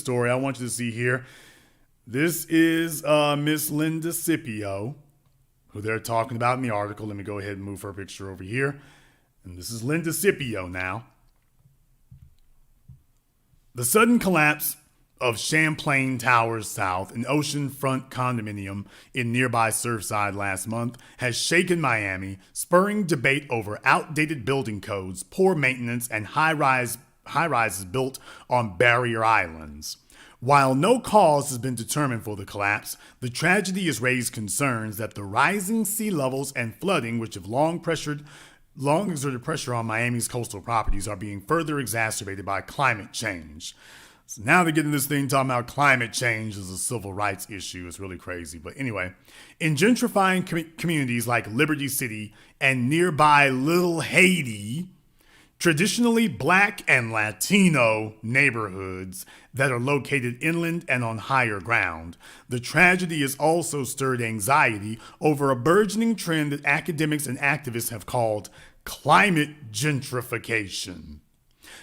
story I want you to see here. This is Miss Linda Scipio, who they're talking about in the article. Let me go ahead and move her picture over here. And this is Linda Scipio now. The sudden collapse of Champlain Towers South, an oceanfront condominium in nearby Surfside last month, has shaken Miami, spurring debate over outdated building codes, poor maintenance, and high-rises built on barrier islands. While no cause has been determined for the collapse, the tragedy has raised concerns that the rising sea levels and flooding, which have long exerted pressure on Miami's coastal properties, are being further exacerbated by climate change. So now they're getting this thing talking about climate change as a civil rights issue. It's really crazy. But anyway, in gentrifying communities like Liberty City and nearby Little Haiti, traditionally Black and Latino neighborhoods that are located inland and on higher ground, the tragedy has also stirred anxiety over a burgeoning trend that academics and activists have called climate gentrification.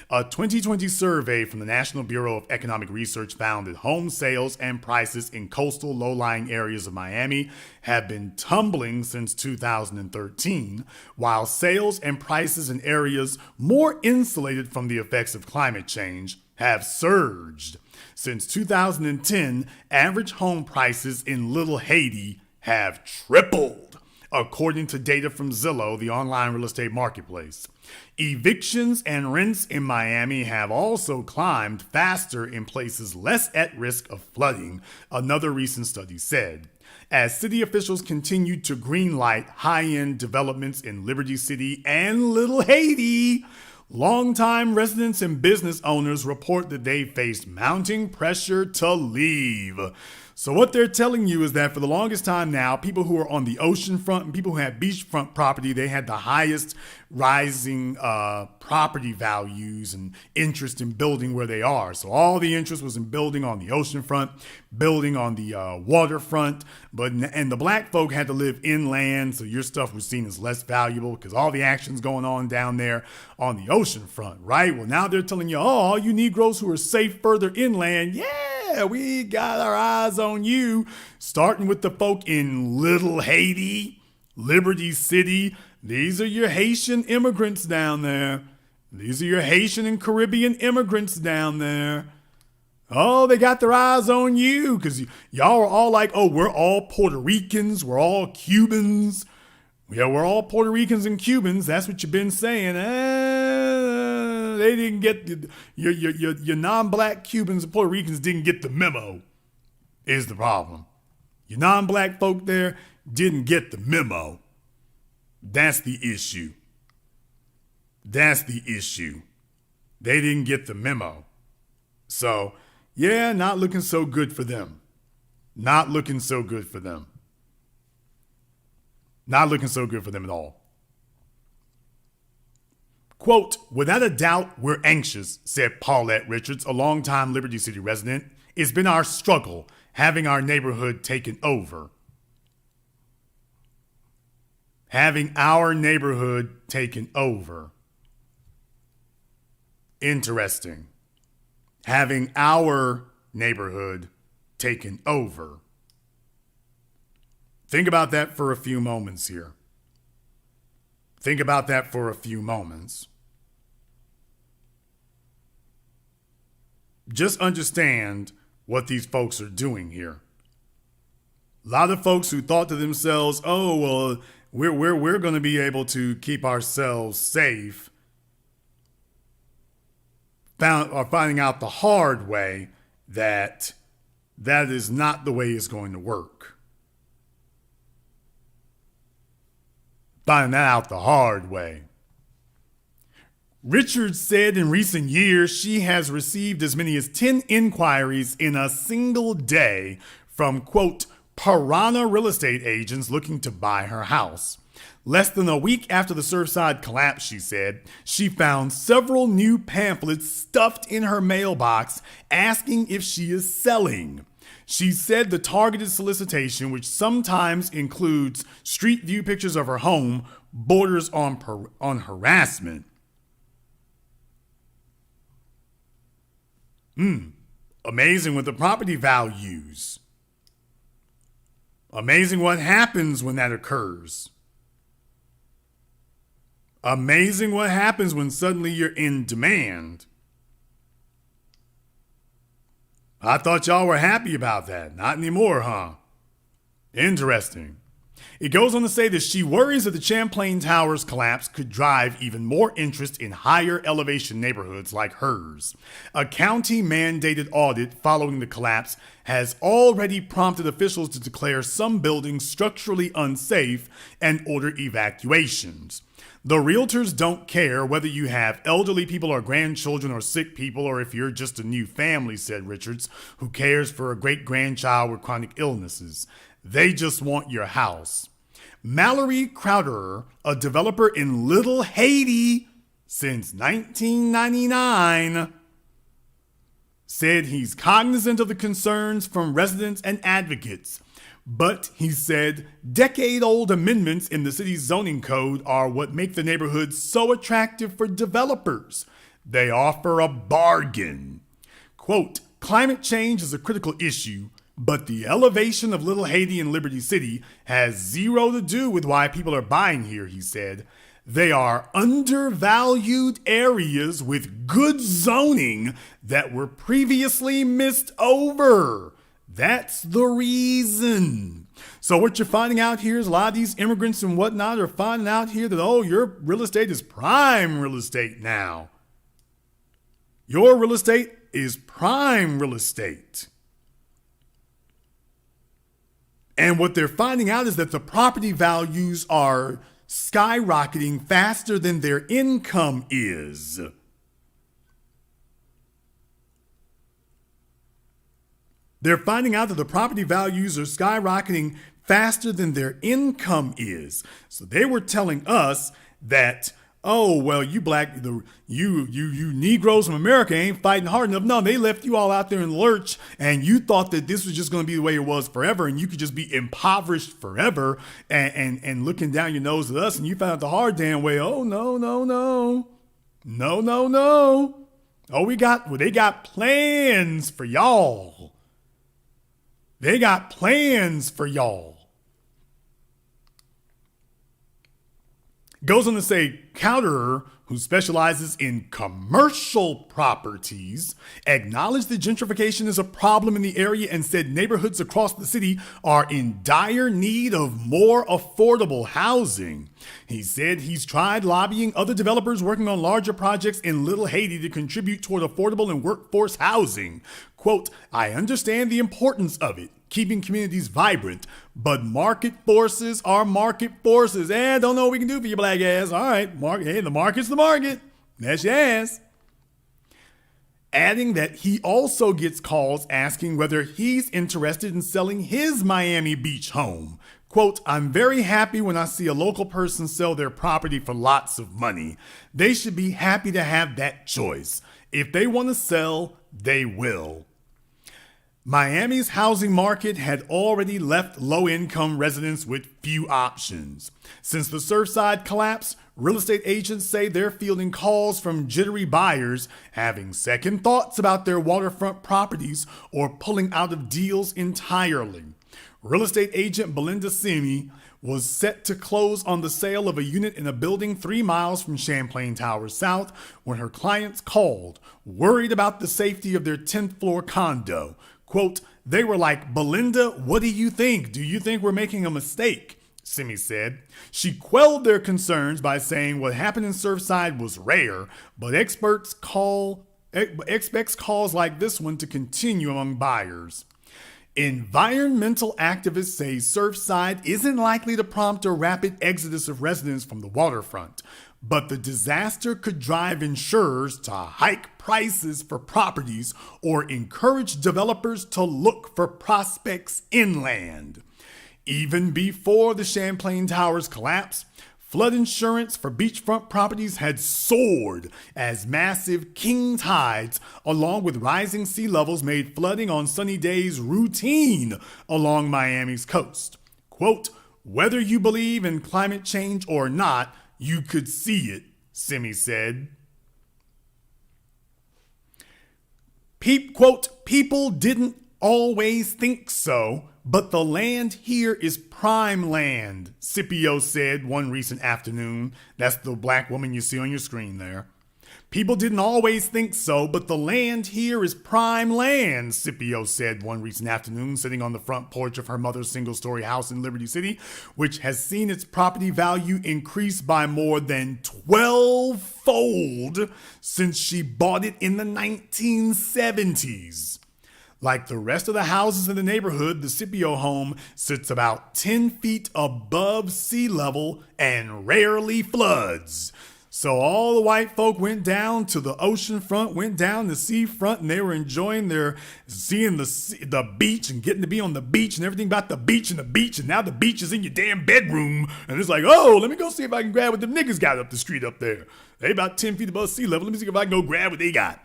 A 2020 survey from the National Bureau of Economic Research found that home sales and prices in coastal low-lying areas of Miami have been tumbling since 2013, while sales and prices in areas more insulated from the effects of climate change have surged. Since 2010, average home prices in Little Haiti have tripled, according to data from Zillow, the online real estate marketplace. Evictions and rents in Miami have also climbed faster in places less at risk of flooding, another recent study said. As city officials continue to greenlight high-end developments in Liberty City and Little Haiti, longtime residents and business owners report that they faced mounting pressure to leave. So what they're telling you is that for the longest time now, people who are on the ocean front and people who had beachfront property, they had the highest rising property values and interest in building where they are. So all the interest was in building on the ocean front, building on the waterfront, and the black folk had to live inland, so your stuff was seen as less valuable because all the action's going on down there on the ocean front, right? Well, now they're telling you, oh, all you Negroes who are safe further inland, yeah, we got our eyes on you, starting with the folk in Little Haiti, Liberty City. These are your Haitian immigrants down there. These are your Haitian and Caribbean immigrants down there. Oh, they got their eyes on you because y'all are all like, oh, we're all Puerto Ricans. We're all Cubans. Yeah, we're all Puerto Ricans and Cubans. That's what you've been saying. They didn't get your non-black Cubans and Puerto Ricans didn't get the memo is the problem. Your non-black folk there didn't get the memo. That's the issue. That's the issue. They didn't get the memo. So, yeah, not looking so good for them. Not looking so good for them. Not looking so good for them at all. Quote, without a doubt, we're anxious, said Paulette Richards, a longtime Liberty City resident. It's been our struggle having our neighborhood taken over. Having our neighborhood taken over. Interesting. Having our neighborhood taken over. Think about that for a few moments here. Think about that for a few moments. Just understand what these folks are doing here. A lot of folks who thought to themselves, oh, well, we're going to be able to keep ourselves safe, are finding out the hard way that that is not the way it's going to work. Finding that out the hard way. Richards said in recent years she has received as many as 10 inquiries in a single day from, quote, piranha real estate agents looking to buy her house. Less than a week after the Surfside collapse, she said, she found several new pamphlets stuffed in her mailbox asking if she is selling. She said the targeted solicitation, which sometimes includes street view pictures of her home, borders on harassment. Amazing with the property values. Amazing what happens when that occurs. Amazing what happens when suddenly you're in demand. I thought y'all were happy about that. Not anymore, huh? Interesting. It goes on to say that she worries that the Champlain Towers collapse could drive even more interest in higher elevation neighborhoods like hers. A county-mandated audit following the collapse has already prompted officials to declare some buildings structurally unsafe and order evacuations. The realtors don't care whether you have elderly people or grandchildren or sick people or if you're just a new family, said Richards, who cares for a great-grandchild with chronic illnesses. They just want your house. Mallory Crowderer, a developer in Little Haiti since 1999, said he's cognizant of the concerns from residents and advocates. But, he said, decade-old amendments in the city's zoning code are what make the neighborhood so attractive for developers. They offer a bargain. Quote, climate change is a critical issue, but the elevation of Little Haiti and Liberty City has zero to do with why people are buying here, he said. They are undervalued areas with good zoning that were previously missed over. That's the reason. So what you're finding out here is a lot of these immigrants and whatnot are finding out here that, oh, your real estate is prime real estate now. Your real estate is prime real estate. And what they're finding out is that the property values are skyrocketing faster than their income is. They're finding out that the property values are skyrocketing faster than their income is. So they were telling us that, oh, well, you Negroes from America ain't fighting hard enough. No, they left you all out there in the lurch, and you thought that this was just going to be the way it was forever, and you could just be impoverished forever and looking down your nose at us, and you found out the hard damn way. Oh, no. No. Oh, they got plans for y'all. They got plans for y'all. Goes on to say, Cowderer, who specializes in commercial properties, acknowledged that gentrification is a problem in the area and said neighborhoods across the city are in dire need of more affordable housing. He said he's tried lobbying other developers working on larger projects in Little Haiti to contribute toward affordable and workforce housing. Quote, I understand the importance of it, keeping communities vibrant, but market forces are market forces. Don't know what we can do for your black ass. All right, the market's the market. That's your ass. Adding that he also gets calls asking whether he's interested in selling his Miami Beach home. Quote, I'm very happy when I see a local person sell their property for lots of money. They should be happy to have that choice. If they want to sell, they will. Miami's housing market had already left low-income residents with few options. Since the Surfside collapse, real estate agents say they're fielding calls from jittery buyers having second thoughts about their waterfront properties or pulling out of deals entirely. Real estate agent Belinda Slime was set to close on the sale of a unit in a building 3 miles from Champlain Towers South when her clients called, worried about the safety of their 10th floor condo. Quote, they were like, Belinda, what do you think? Do you think we're making a mistake? Simi said. She quelled their concerns by saying what happened in Surfside was rare, but expects calls like this one to continue among buyers. Environmental activists say Surfside isn't likely to prompt a rapid exodus of residents from the waterfront, but the disaster could drive insurers to hike prices for properties or encourage developers to look for prospects inland. Even before the Champlain Towers collapse, flood insurance for beachfront properties had soared as massive king tides, along with rising sea levels, made flooding on sunny days routine along Miami's coast. Quote, whether you believe in climate change or not, you could see it, Simi said. Quote, people didn't always think so, but the land here is prime land, Scipio said one recent afternoon. That's the black woman you see on your screen there. People didn't always think so, but the land here is prime land, Scipio said one recent afternoon, sitting on the front porch of her mother's single-story house in Liberty City, which has seen its property value increase by more than 12-fold since she bought it in the 1970s. Like the rest of the houses in the neighborhood, the Scipio home sits about 10 feet above sea level and rarely floods. So all the white folk went down to the ocean front, went down the seafront, and they were enjoying seeing the beach and getting to be on the beach and everything about the beach. And now the beach is in your damn bedroom. And it's like, oh, let me go see if I can grab what them niggas got up the street up there. They about 10 feet above sea level. Let me see if I can go grab what they got.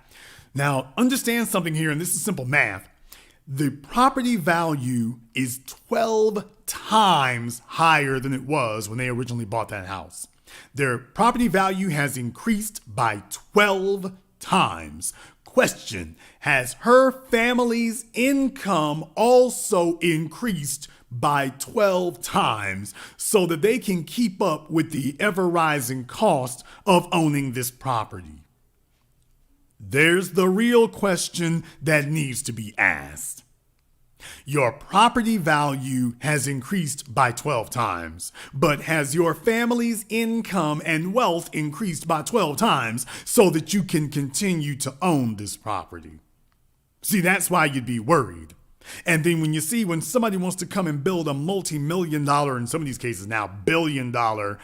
Now, understand something here, and this is simple math. The property value is 12 times higher than it was when they originally bought that house. Their property value has increased by 12 times. Question, has her family's income also increased by 12 times so that they can keep up with the ever-rising cost of owning this property? There's the real question that needs to be asked. Your property value has increased by 12 times, but has your family's income and wealth increased by 12 times so that you can continue to own this property? See, that's why you'd be worried. And then when somebody wants to come and build a multi-million dollar, in some of these cases now billion-dollar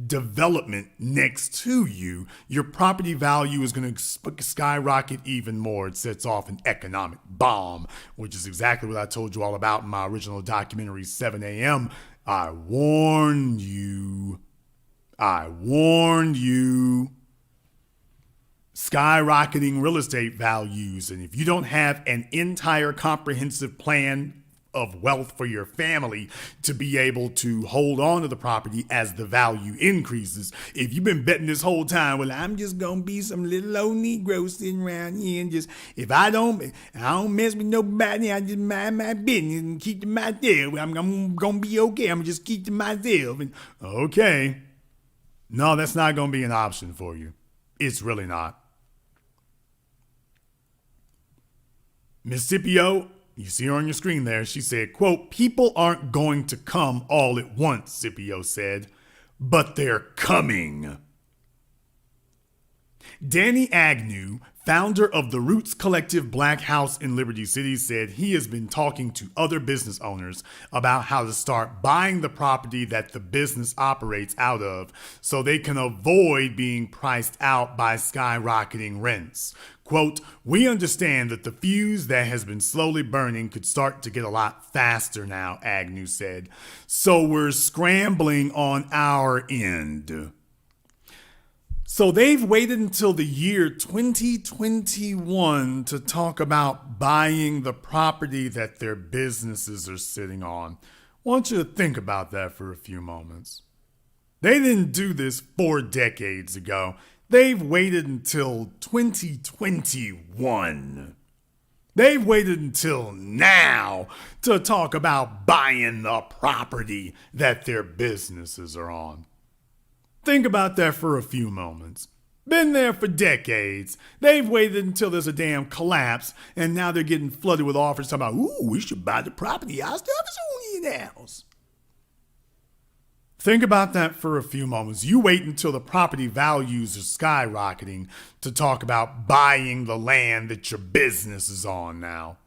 development next to you, your property value is going to skyrocket even more. It sets off an economic bomb, which is exactly what I told you all about in my original documentary, 7 a.m. I warned you. Skyrocketing real estate values. And if you don't have an entire comprehensive plan of wealth for your family to be able to hold on to the property as the value increases, if you've been betting this whole time, well, I'm just gonna be some little old Negro sitting around here and just, if I don't mess with nobody, I just mind my business and keep to myself. I'm gonna be okay. I'm gonna just keep to myself. And okay, no, that's not gonna be an option for you. It's really not. Miss Scipio, you see her on your screen there. She said, quote, people aren't going to come all at once, Scipio said, but they're coming. Danny Agnew, founder of the Roots Collective Black House in Liberty City, said he has been talking to other business owners about how to start buying the property that the business operates out of so they can avoid being priced out by skyrocketing rents. Quote, we understand that the fuse that has been slowly burning could start to get a lot faster now, Agnew said. So we're scrambling on our end. So they've waited until the year 2021 to talk about buying the property that their businesses are sitting on. I want you to think about that for a few moments. They didn't do this 4 decades ago. They've waited until 2021. They've waited until now to talk about buying the property that their businesses are on. Think about that for a few moments. Been there for decades. They've waited until there's a damn collapse, and now they're getting flooded with offers talking about, ooh, we should buy the property. Our stuff is only in the house. Think about that for a few moments. You wait until the property values are skyrocketing to talk about buying the land that your business is on now.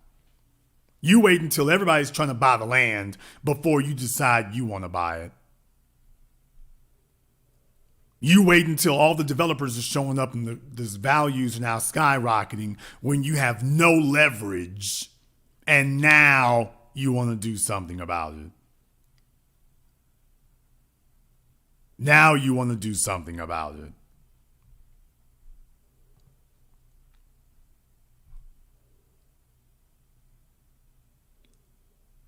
You wait until everybody's trying to buy the land before you decide you want to buy it. You wait until all the developers are showing up and the values are now skyrocketing when you have no leverage, and now you want to do something about it. Now you want to do something about it.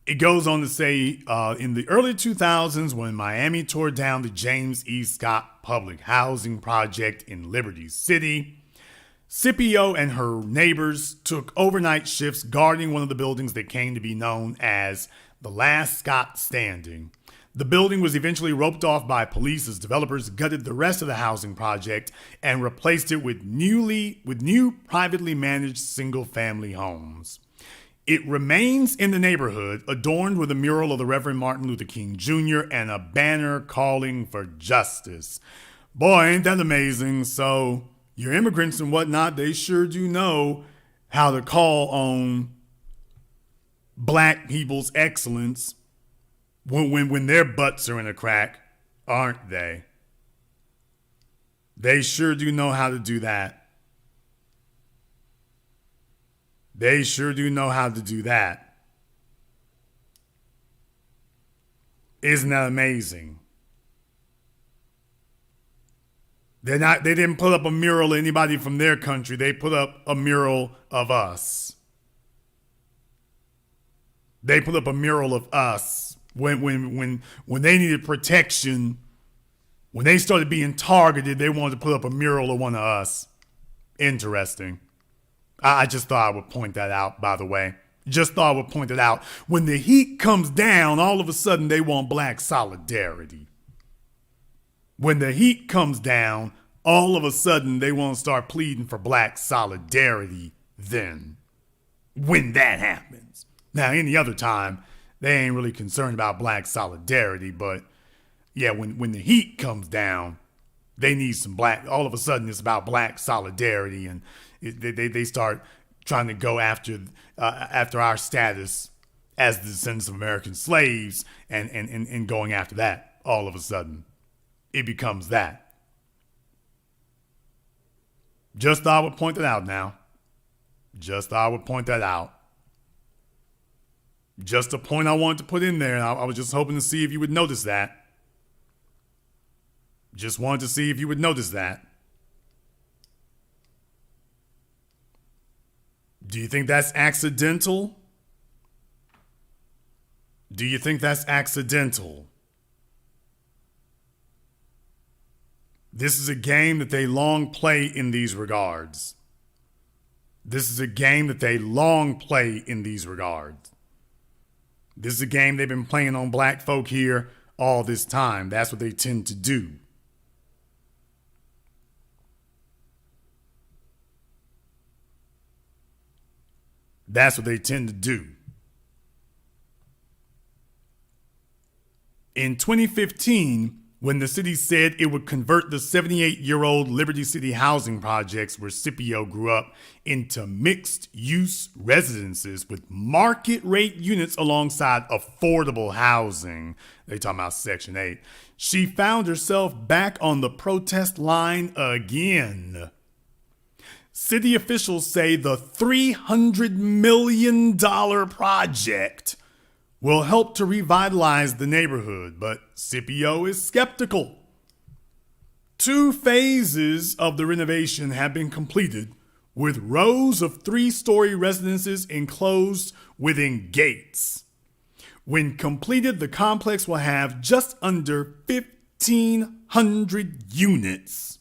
It goes on to say, in the early 2000s, when Miami tore down the James E. Scott Public Housing Project in Liberty City, Scipio and her neighbors took overnight shifts guarding one of the buildings that came to be known as the Last Scot Standing. The building was eventually roped off by police as developers gutted the rest of the housing project and replaced it with new privately managed single-family homes. It remains in the neighborhood, adorned with a mural of the Reverend Martin Luther King Jr. and a banner calling for justice. Boy, ain't that amazing? So your immigrants and whatnot, they sure do know how to call on black people's excellence when their butts are in a crack, aren't they? They sure do know how to do that. They sure do know how to do that. Isn't that amazing? They didn't put up a mural of anybody from their country. They put up a mural of us. They put up a mural of us when they needed protection. When they started being targeted, they wanted to put up a mural of one of us. Interesting. I just thought I would point that out, by the way. Just thought I would point it out. When the heat comes down, all of a sudden they want black solidarity. When the heat comes down, all of a sudden they want to start pleading for black solidarity then. When that happens. Now, any other time, they ain't really concerned about black solidarity, but yeah, when the heat comes down, they need some black, all of a sudden it's about black solidarity, and they start trying to go after our status as the descendants of American slaves and going after that. All of a sudden, it becomes that. Just thought I would point that out now. Just thought I would point that out. Just a point I wanted to put in there. I was just hoping to see if you would notice that. Just wanted to see if you would notice that. Do you think that's accidental? Do you think that's accidental? This is a game that they long play in these regards. This is a game that they long play in these regards. This is a game they've been playing on black folk here all this time. That's what they tend to do. That's what they tend to do. In 2015, when the city said it would convert the 78-year-old Liberty City housing projects where Scipio grew up into mixed-use residences with market-rate units alongside affordable housing, they talking about Section 8, she found herself back on the protest line again. City officials say the $300 million project will help to revitalize the neighborhood, but Scipio is skeptical. 2 phases of the renovation have been completed, with rows of 3-story residences enclosed within gates. When completed, the complex will have just under 1,500 units.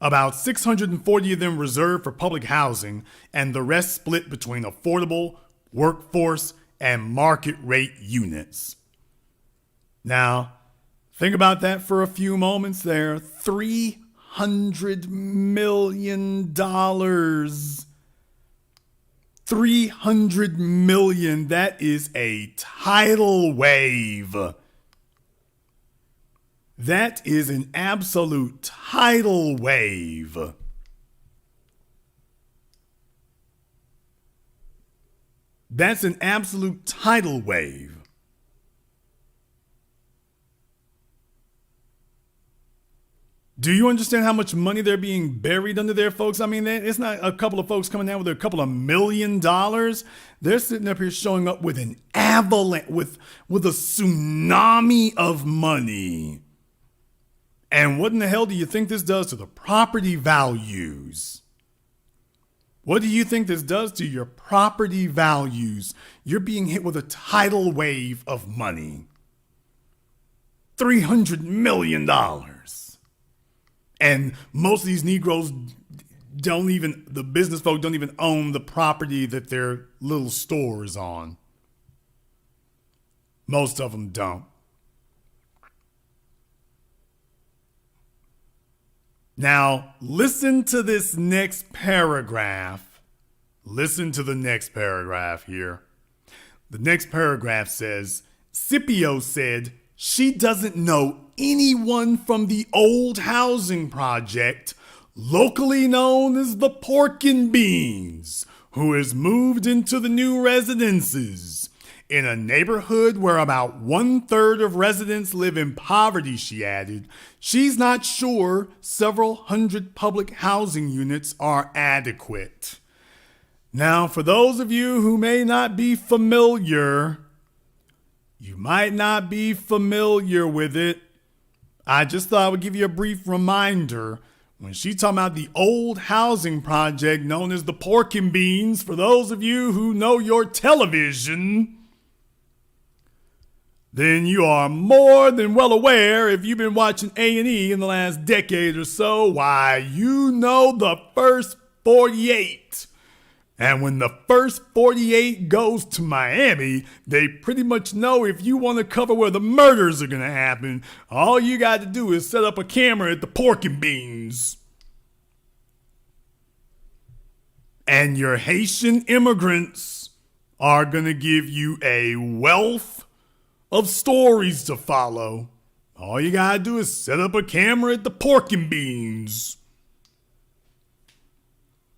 About 640 of them reserved for public housing, and the rest split between affordable, workforce, and market rate units. Now, think about that for a few moments there. $300 million. $300 million. That is a tidal wave. That is an absolute tidal wave. That's an absolute tidal wave. Do you understand how much money they're being buried under there, folks? I mean, it's not a couple of folks coming down with a couple of $1 million. They're sitting up here showing up with an avalanche, with a tsunami of money. And what in the hell do you think this does to the property values? What do you think this does to your property values? You're being hit with a tidal wave of money. $300 million. And most of these Negroes the business folk don't even own the property that their little store is on. Most of them don't. Now, listen to this next paragraph. Listen to the next paragraph here. The next paragraph says, Scipio said she doesn't know anyone from the old housing project, locally known as the Pork and Beans, who has moved into the new residences. In a neighborhood where about 1/3 of residents live in poverty, she added, she's not sure several hundred public housing units are adequate. Now, for those of you who may not be familiar, you might not be familiar with it. I just thought I would give you a brief reminder. When she talking about the old housing project known as the Pork and Beans, for those of you who know your television, then you are more than well aware, if you've been watching A&E in the last decade or so, why, you know the first 48. And when the first 48 goes to Miami, they pretty much know if you want to cover where the murders are going to happen, all you got to do is set up a camera at the Pork and Beans. And your Haitian immigrants are going to give you a wealth of stories to follow. All you gotta do is set up a camera at the Pork and Beans.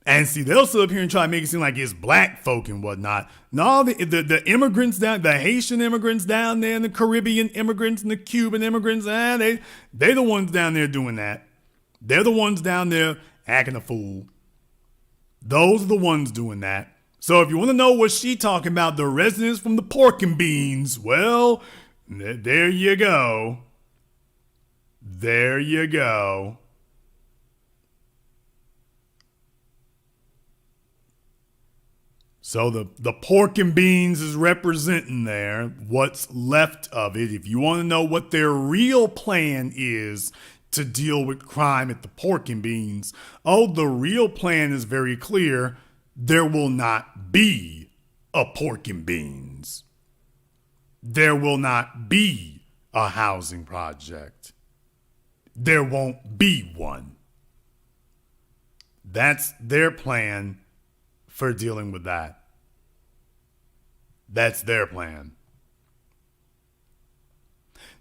And see, they'll sit up here and try to make it seem like it's black folk and whatnot. No, the immigrants down, the Haitian immigrants down there, and the Caribbean immigrants and the Cuban immigrants, they're the ones down there doing that. They're the ones down there acting a fool. Those are the ones doing that. So if you want to know what she talking about, the residents from the Pork and Beans, well, there you go. There you go. So the Pork and Beans is representing there what's left of it. If you want to know what their real plan is to deal with crime at the Pork and Beans, the real plan is very clear. There will not be a Pork and Beans. There will not be a housing project. There won't be one. That's their plan for dealing with that. That's their plan.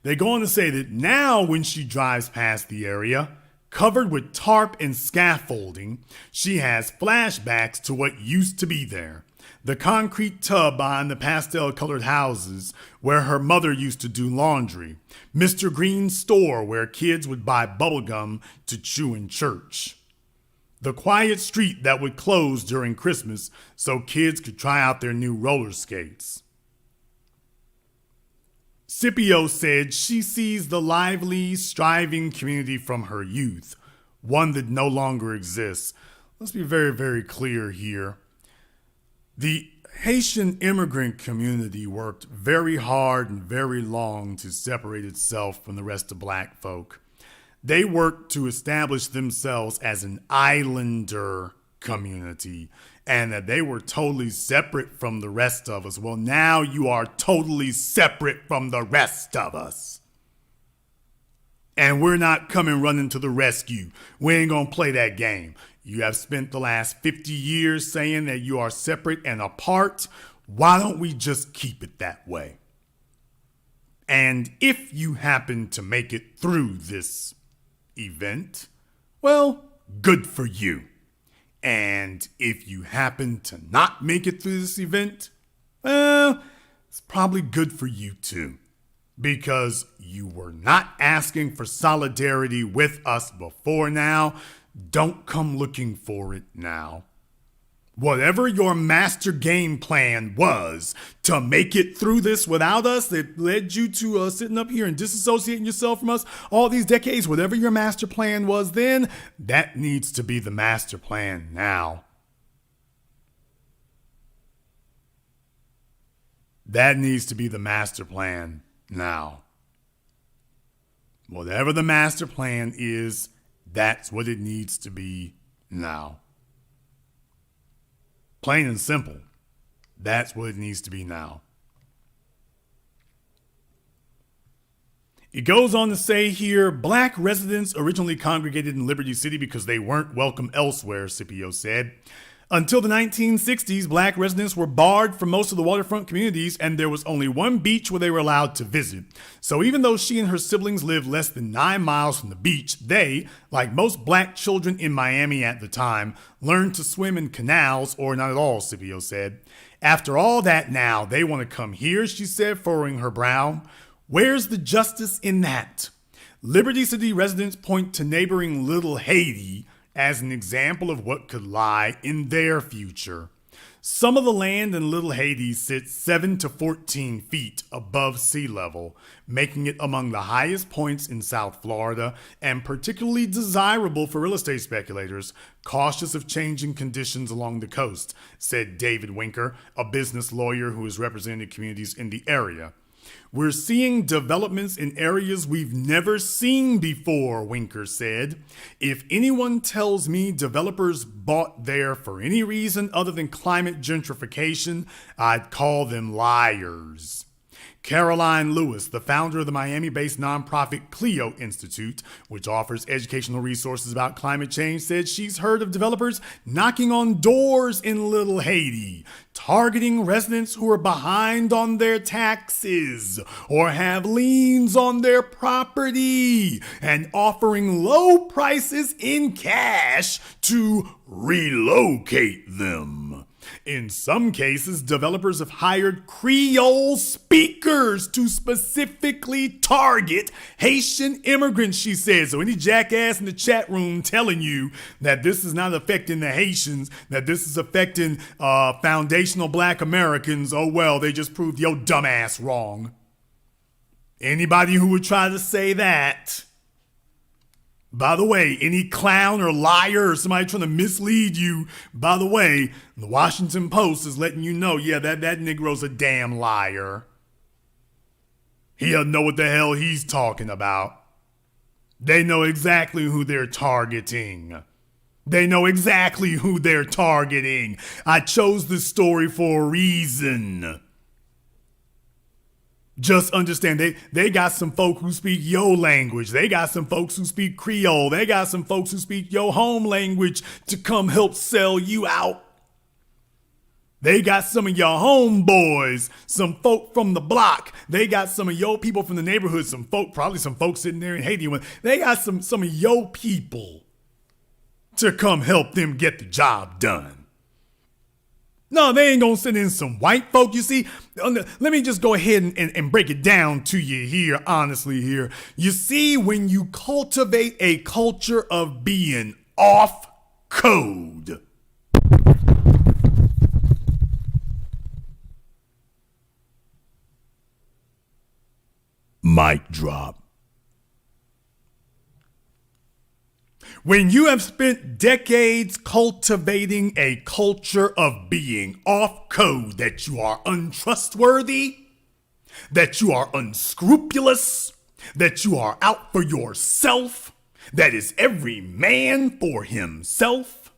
They go on to say that now when she drives past the area, covered with tarp and scaffolding, she has flashbacks to what used to be there. The concrete tub behind the pastel-colored houses where her mother used to do laundry. Mr. Green's store where kids would buy bubblegum to chew in church. The quiet street that would close during Christmas so kids could try out their new roller skates. Scipio said she sees the lively, striving community from her youth, one that no longer exists. Let's be very, very clear here. The Haitian immigrant community worked very hard and very long to separate itself from the rest of black folk. They worked to establish themselves as an islander community, and that they were totally separate from the rest of us. Well, now you are totally separate from the rest of us. And we're not coming running to the rescue. We ain't gonna play that game. You have spent the last 50 years saying that you are separate and apart. Why don't we just keep it that way? And if you happen to make it through this event, well, good for you. And if you happen to not make it through this event, well, it's probably good for you too. Because you were not asking for solidarity with us before now. Don't come looking for it now. Whatever your master game plan was to make it through this without us that led you to sitting up here and disassociating yourself from us all these decades, whatever your master plan was then, that needs to be the master plan now. That needs to be the master plan now. Whatever the master plan is, that's what it needs to be now. Plain and simple. That's what it needs to be now. It goes on to say here, black residents originally congregated in Liberty City because they weren't welcome elsewhere, Scipio said. Until the 1960s, black residents were barred from most of the waterfront communities, and there was only one beach where they were allowed to visit. So even though she and her siblings lived less than 9 miles from the beach, they, like most black children in Miami at the time, learned to swim in canals or not at all, Scipio said. After all that now, they want to come here, she said, furrowing her brow. Where's the justice in that? Liberty City residents point to neighboring Little Haiti as an example of what could lie in their future. Some of the land in Little Haiti sits 7 to 14 feet above sea level, making it among the highest points in South Florida and particularly desirable for real estate speculators cautious of changing conditions along the coast, said David Winker, a business lawyer who has represented communities in the area. We're seeing developments in areas we've never seen before, Winker said. If anyone tells me developers bought there for any reason other than climate gentrification, I'd call them liars. Caroline Lewis, the founder of the Miami-based nonprofit Clio Institute, which offers educational resources about climate change, said she's heard of developers knocking on doors in Little Haiti, targeting residents who are behind on their taxes or have liens on their property and offering low prices in cash to relocate them. In some cases, developers have hired Creole speakers to specifically target Haitian immigrants, she says. So any jackass in the chat room telling you that this is not affecting the Haitians, that this is affecting foundational black Americans, oh well, they just proved your dumbass wrong. Anybody who would try to say that. By the way, any clown or liar or somebody trying to mislead you, by the way, the Washington Post is letting you know, yeah, that Negro's a damn liar. He doesn't know what the hell he's talking about. They know exactly who they're targeting. They know exactly who they're targeting. I chose this story for a reason. Just understand, they got some folk who speak your language. They got some folks who speak Creole. They got some folks who speak your home language to come help sell you out. They got some of your homeboys, some folk from the block. They got some of your people from the neighborhood, some folk, probably some folks sitting there in Haiti. They got some of your people to come help them get the job done. No, they ain't gonna send in some white folk, you see. Let me just go ahead and break it down to you here, honestly here. You see, when you cultivate a culture of being off code, mic drop. When you have spent decades cultivating a culture of being off code, that you are untrustworthy, that you are unscrupulous, that you are out for yourself, that is every man for himself.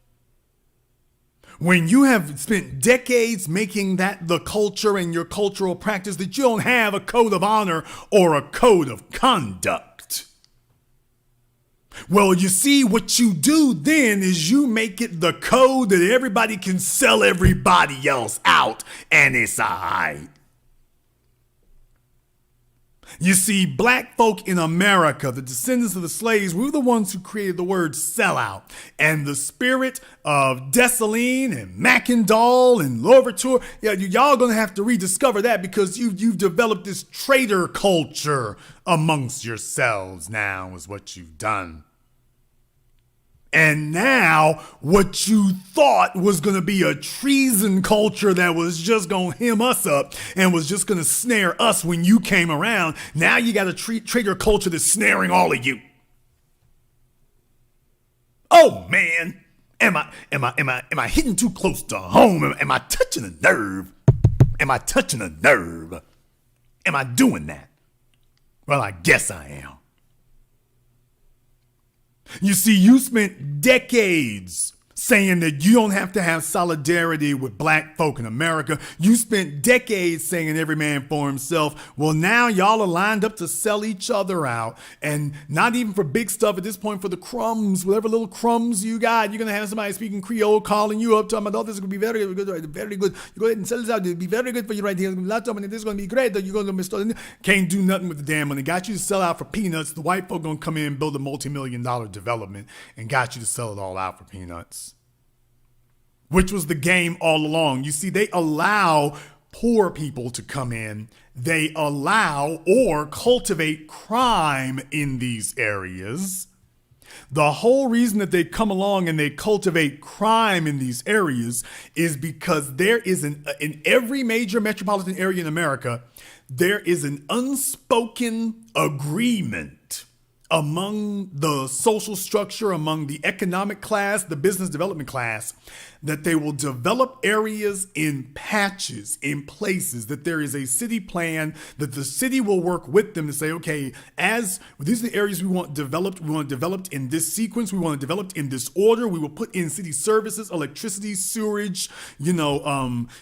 When you have spent decades making that the culture and your cultural practice, that you don't have a code of honor or a code of conduct. Well, you see, what you do then is you make it the code that everybody can sell everybody else out, and it's all right. You see, black folk in America, the descendants of the slaves, we were the ones who created the word sellout. And the spirit of Dessalines and Mackendall and Louverture, y'all gonna have to rediscover that, because you've developed this traitor culture amongst yourselves now is what you've done. And now, what you thought was going to be a treason culture that was just going to hem us up and was just going to snare us when you came around, now you got a traitor culture that's snaring all of you. Oh man, am I hitting too close to home? Am I touching a nerve? Am I touching a nerve? Am I doing that? Well, I guess I am. You see, you spent decades saying that you don't have to have solidarity with black folk in America. You spent decades saying every man for himself. Well, now y'all are lined up to sell each other out, and not even for big stuff at this point, for the crumbs, whatever little crumbs you got. You're going to have somebody speaking Creole calling you up, talking about, oh, this is going to be very good, very good. You go ahead and sell this out. It'll be very good for you right here. This is going to be great. You're going to be starting. Can't do nothing with the damn money. Got you to sell out for peanuts. The white folk going to come in and build a multi-million-dollar development and got you to sell it all out for peanuts. Which was the game all along. You see, they allow poor people to come in. They allow or cultivate crime in these areas. The whole reason that they come along and they cultivate crime in these areas is because there is in every major metropolitan area in America, there is an unspoken agreement among the social structure, among the economic class, the business development class, that they will develop areas in patches, in places, that there is a city plan, that the city will work with them to say, okay, as these are the areas we want developed in this sequence, we want it developed in this order, we will put in city services, electricity, sewerage,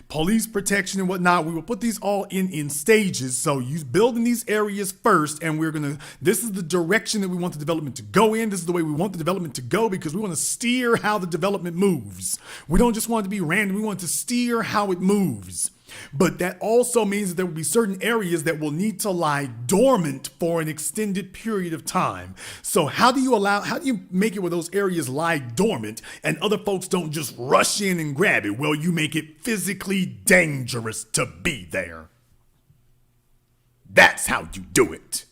police protection and whatnot. We will put these all in stages. So you build in these areas first, and this is the direction that we want the development to go in. This is the way we want the development to go, because we want to steer how the development moves. We don't just want it to be random. We want to steer how it moves. But that also means that there will be certain areas that will need to lie dormant for an extended period of time. So how do you make it where those areas lie dormant and other folks don't just rush in and grab it? Well, you make it physically dangerous to be there. That's how you do it.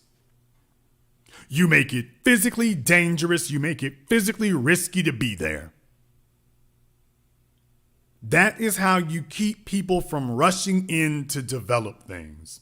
You make it physically dangerous. You make it physically risky to be there. That is how you keep people from rushing in to develop things.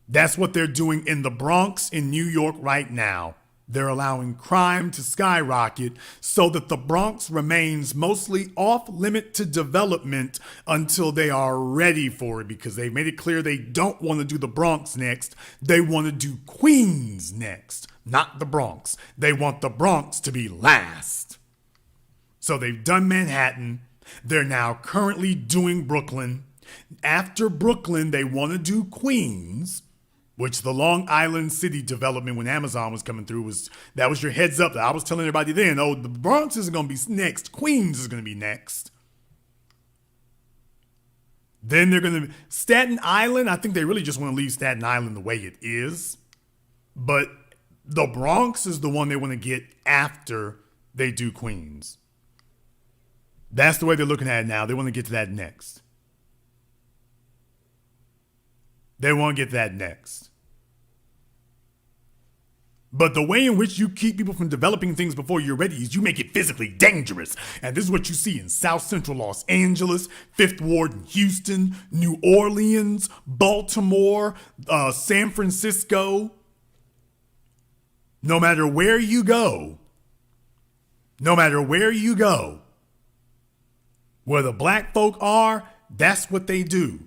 That's what they're doing in the Bronx in New York right now. They're allowing crime to skyrocket so that the Bronx remains mostly off limit to development until they are ready for it, because they've made it clear they don't want to do the Bronx next. They want to do Queens next, not the Bronx. They want the Bronx to be last. So they've done Manhattan. They're now currently doing Brooklyn. After Brooklyn, they want to do Queens, which the Long Island City development when Amazon was coming through that was your heads up. I was telling everybody then, oh, the Bronx isn't going to be next. Queens is going to be next. Then they're going to Staten Island. I think they really just want to leave Staten Island the way it is. But the Bronx is the one they want to get after they do Queens. That's the way they're looking at it now. They want to get to that next. They want to get to that next. But the way in which you keep people from developing things before you're ready is you make it physically dangerous. And this is what you see in South Central Los Angeles, Fifth Ward in Houston, New Orleans, Baltimore, San Francisco. No matter where you go, where the black folk are, that's what they do.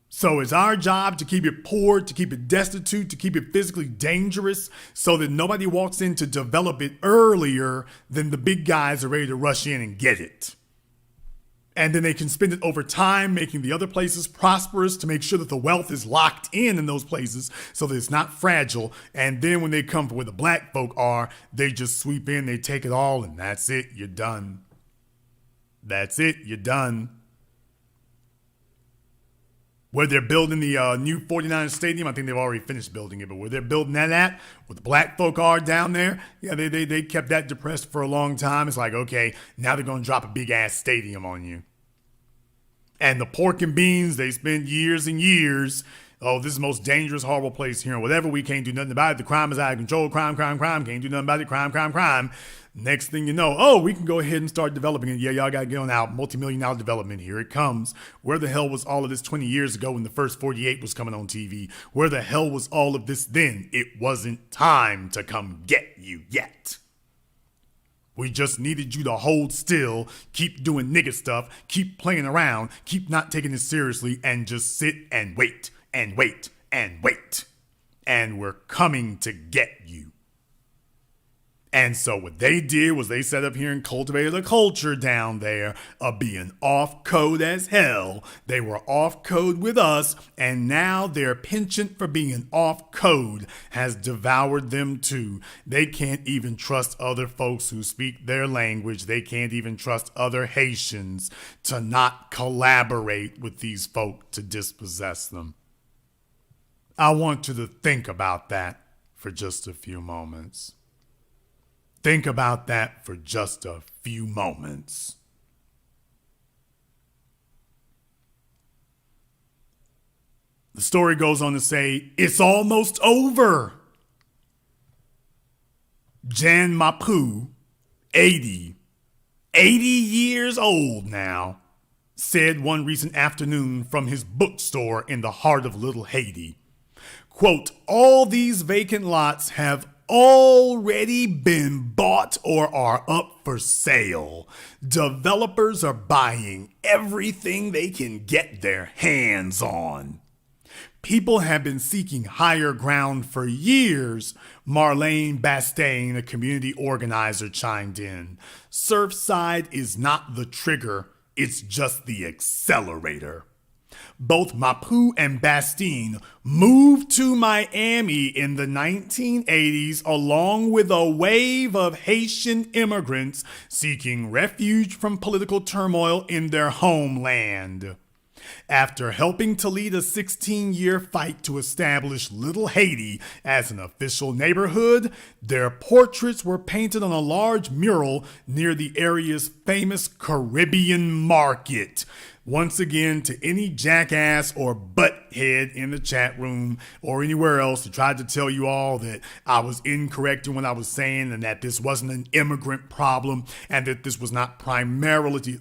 So it's our job to keep it poor, to keep it destitute, to keep it physically dangerous so that nobody walks in to develop it earlier than the big guys are ready to rush in and get it. And then they can spend it over time, making the other places prosperous to make sure that the wealth is locked in those places so that it's not fragile. And then when they come for where the black folk are, they just sweep in, they take it all, and that's it, you're done. That's it, you're done. Where they're building the new 49ers Stadium, I think they've already finished building it, but where they're building that at, where the black folk are down there, yeah, they kept that depressed for a long time. It's like, okay, now they're going to drop a big-ass stadium on you. And the pork and beans, they spent years and years, oh, this is the most dangerous, horrible place here, and whatever, we can't do nothing about it. The crime is out of control, crime, can't do nothing about it, crime. Next thing you know, oh, we can go ahead and start developing it. Yeah, y'all got to get on out. Multi-million-dollar development. Here it comes. Where the hell was all of this 20 years ago when the first 48 was coming on TV? Where the hell was all of this then? It wasn't time to come get you yet. We just needed you to hold still, keep doing nigga stuff, keep playing around, keep not taking it seriously, and just sit and wait, and wait, and wait. And we're coming to get you. And so what they did was they set up here and cultivated a culture down there of being off code as hell. They were off code with us, and now their penchant for being off code has devoured them too. They can't even trust other folks who speak their language. They can't even trust other Haitians to not collaborate with these folk to dispossess them. I want you to think about that for just a few moments. Think about that for just a few moments. The story goes on to say, it's almost over. Jan Mapu, 80 years old now, said one recent afternoon from his bookstore in the heart of Little Haiti. Quote, all these vacant lots have already been bought or are up for sale. Developers are buying everything they can get their hands on. People have been seeking higher ground for years, Marlene Bastain, a community organizer, chimed in. Surfside is not the trigger, it's just the accelerator. Both Mapu and Bastain moved to Miami in the 1980s along with a wave of Haitian immigrants seeking refuge from political turmoil in their homeland. After helping to lead a 16-year fight to establish Little Haiti as an official neighborhood, their portraits were painted on a large mural near the area's famous Caribbean market. Once again, to any jackass or butthead in the chat room or anywhere else who tried to tell you all that I was incorrect in what I was saying and that this wasn't an immigrant problem and that this was not primarily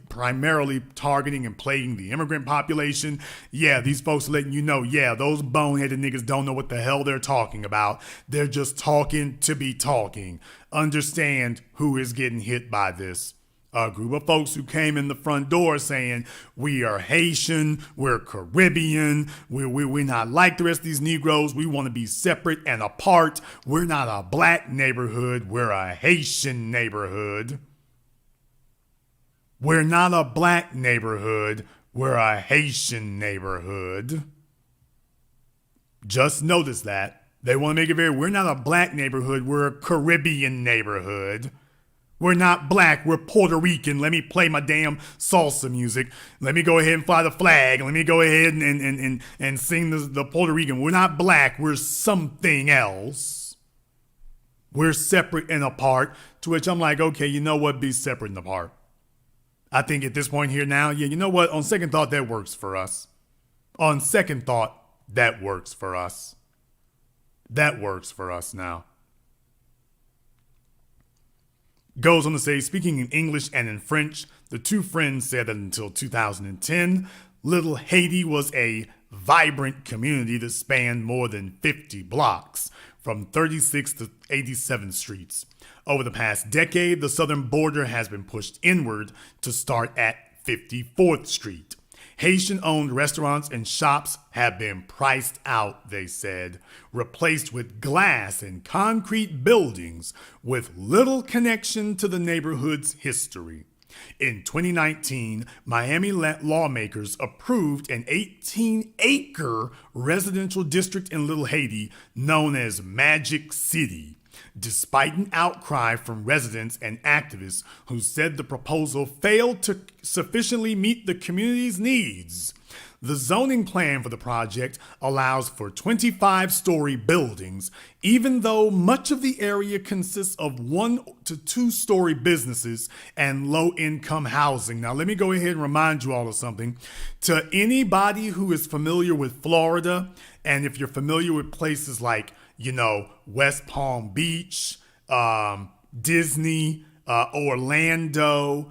targeting and plaguing the immigrant population, yeah, these folks are letting you know, yeah, those boneheaded niggas don't know what the hell they're talking about. They're just talking to be talking. Understand who is getting hit by this. A group of folks who came in the front door saying, we are Haitian, we're Caribbean, we're not like the rest of these Negroes, we want to be separate and apart. We're not a black neighborhood, we're a Haitian neighborhood. We're not a black neighborhood, we're a Haitian neighborhood. Just notice that. They want to make it very, we're not a black neighborhood, we're a Caribbean neighborhood. We're not black, we're Puerto Rican. Let me play my damn salsa music. Let me go ahead and fly the flag. Let me go ahead and sing the Puerto Rican. We're not black, we're something else. We're separate and apart. To which I'm like, okay, you know what? Be separate and apart. I think at this point here now, yeah, you know what? On second thought, that works for us. On second thought, that works for us. That works for us now. Goes on to say, speaking in English and in French, the two friends said that until 2010, Little Haiti was a vibrant community that spanned more than 50 blocks, from 36th to 87th streets. Over the past decade, the southern border has been pushed inward to start at 54th Street. Haitian-owned restaurants and shops have been priced out, they said, replaced with glass and concrete buildings with little connection to the neighborhood's history. In 2019, Miami lawmakers approved an 18-acre residential district in Little Haiti known as Magic City, despite an outcry from residents and activists who said the proposal failed to sufficiently meet the community's needs. The zoning plan for the project allows for 25-story buildings, even though much of the area consists of 1 to 2-story businesses and low-income housing. Now, let me go ahead and remind you all of something. To anybody who is familiar with Florida, and if you're familiar with places like, West Palm Beach, Disney, Orlando,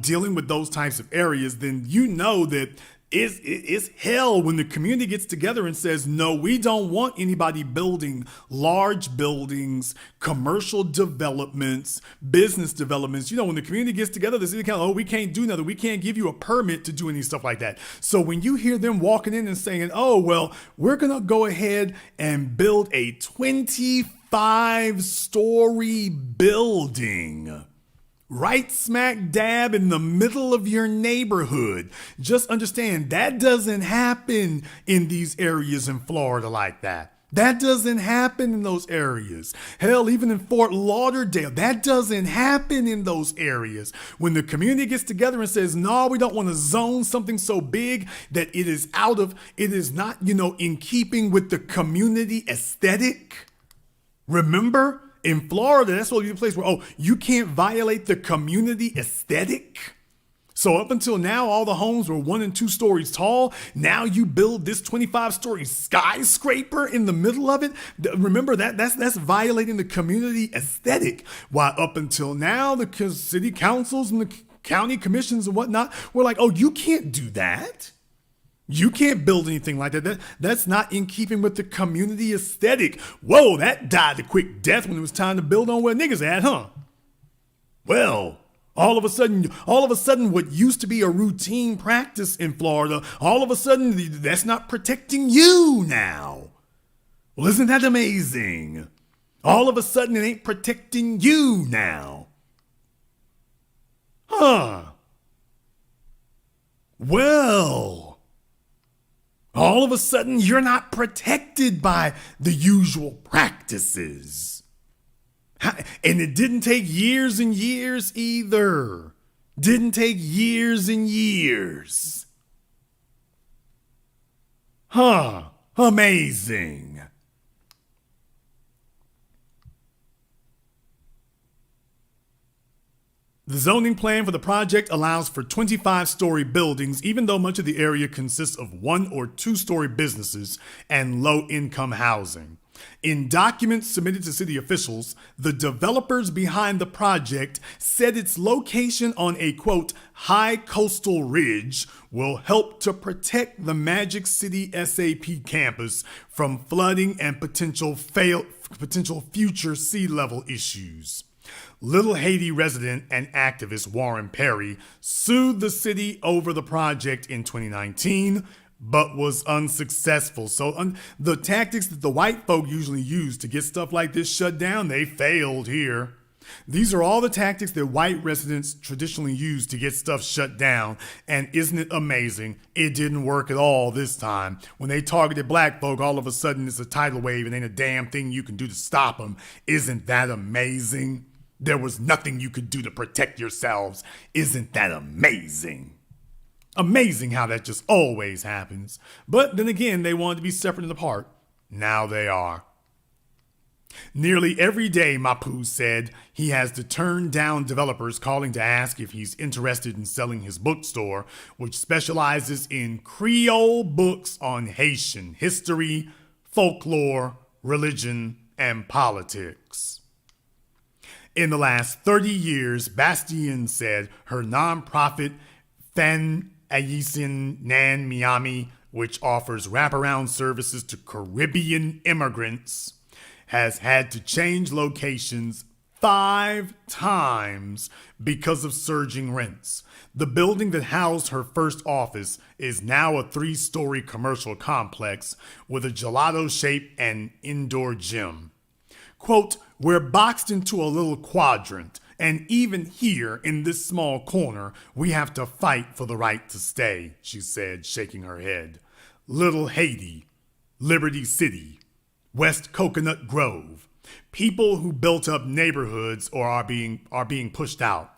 dealing with those types of areas, then you know that It's hell when the community gets together and says, no, we don't want anybody building large buildings, commercial developments, business developments. You know, when the community gets together, the city council, oh, we can't do nothing. We can't give you a permit to do any stuff like that. So when you hear them walking in and saying, oh, well, we're going to go ahead and build a 25-story building right smack dab in the middle of your neighborhood. Just understand that doesn't happen in these areas in Florida like that. That doesn't happen in those areas. Hell, even in Fort Lauderdale, that doesn't happen in those areas. When the community gets together and says, no, we don't want to zone something so big that it is not, in keeping with the community aesthetic. Remember? In Florida, that's what the place where, you can't violate the community aesthetic. So up until now, all the homes were 1 and 2 stories tall. Now you build this 25-story skyscraper in the middle of it. Remember that's violating the community aesthetic. While up until now, the city councils and the county commissions and whatnot were like, you can't do that. You can't build anything like that. That's not in keeping with the community aesthetic. Whoa, that died a quick death when it was time to build on where niggas at, huh? Well, all of a sudden, what used to be a routine practice in Florida, all of a sudden, that's not protecting you now. Well, isn't that amazing? All of a sudden, it ain't protecting you now. Huh. Well, all of a sudden, you're not protected by the usual practices. And it didn't take years and years either. Didn't take years and years. Huh. Amazing. The zoning plan for the project allows for 25-story buildings, even though much of the area consists of 1 or 2-story businesses and low-income housing. In documents submitted to city officials, the developers behind the project said its location on a, quote, high coastal ridge will help to protect the Magic City SAP campus from flooding and potential future sea level issues. Little Haiti resident and activist Warren Perry sued the city over the project in 2019, but was unsuccessful. So the tactics that the white folk usually use to get stuff like this shut down, they failed here. These are all the tactics that white residents traditionally use to get stuff shut down. And isn't it amazing? It didn't work at all this time. When they targeted black folk, all of a sudden it's a tidal wave and ain't a damn thing you can do to stop them. Isn't that amazing? There was nothing you could do to protect yourselves. Isn't that amazing? Amazing how that just always happens. But then again, they wanted to be separate and apart. Now they are. Nearly every day, Mapu said he has to turn down developers calling to ask if he's interested in selling his bookstore, which specializes in Creole books on Haitian history, folklore, religion, and politics. In the last 30 years, Bastien said her nonprofit Fan Ayisin Nan Miami, which offers wraparound services to Caribbean immigrants, has had to change locations 5 times because of surging rents. The building that housed her first office is now a 3-story commercial complex with a gelato shape and indoor gym. Quote, we're boxed into a little quadrant, and even here in this small corner, we have to fight for the right to stay, she said, shaking her head. Little Haiti, Liberty City, West Coconut Grove. People who built up neighborhoods or are being pushed out.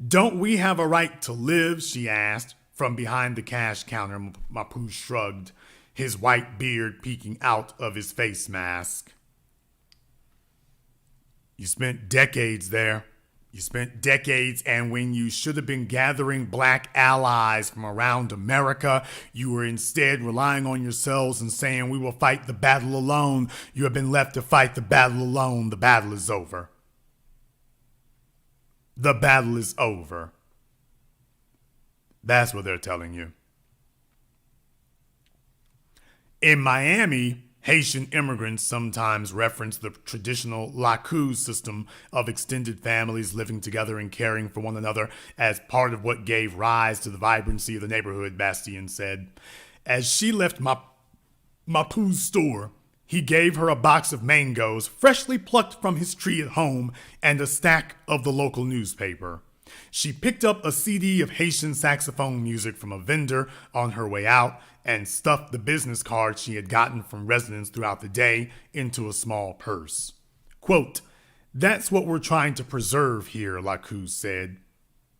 Don't we have a right to live, she asked, from behind the cash counter. Mapu shrugged, his white beard peeking out of his face mask. You spent decades there. You spent decades, and when you should have been gathering black allies from around America, you were instead relying on yourselves and saying, we will fight the battle alone. You have been left to fight the battle alone. The battle is over. The battle is over. That's what they're telling you. In Miami, Haitian immigrants sometimes reference the traditional laku system of extended families living together and caring for one another as part of what gave rise to the vibrancy of the neighborhood, Bastien said. As she left Mapu's store, he gave her a box of mangoes freshly plucked from his tree at home and a stack of the local newspaper. She picked up a CD of Haitian saxophone music from a vendor on her way out and stuffed the business cards she had gotten from residents throughout the day into a small purse. Quote, "That's what we're trying to preserve here," Laku said.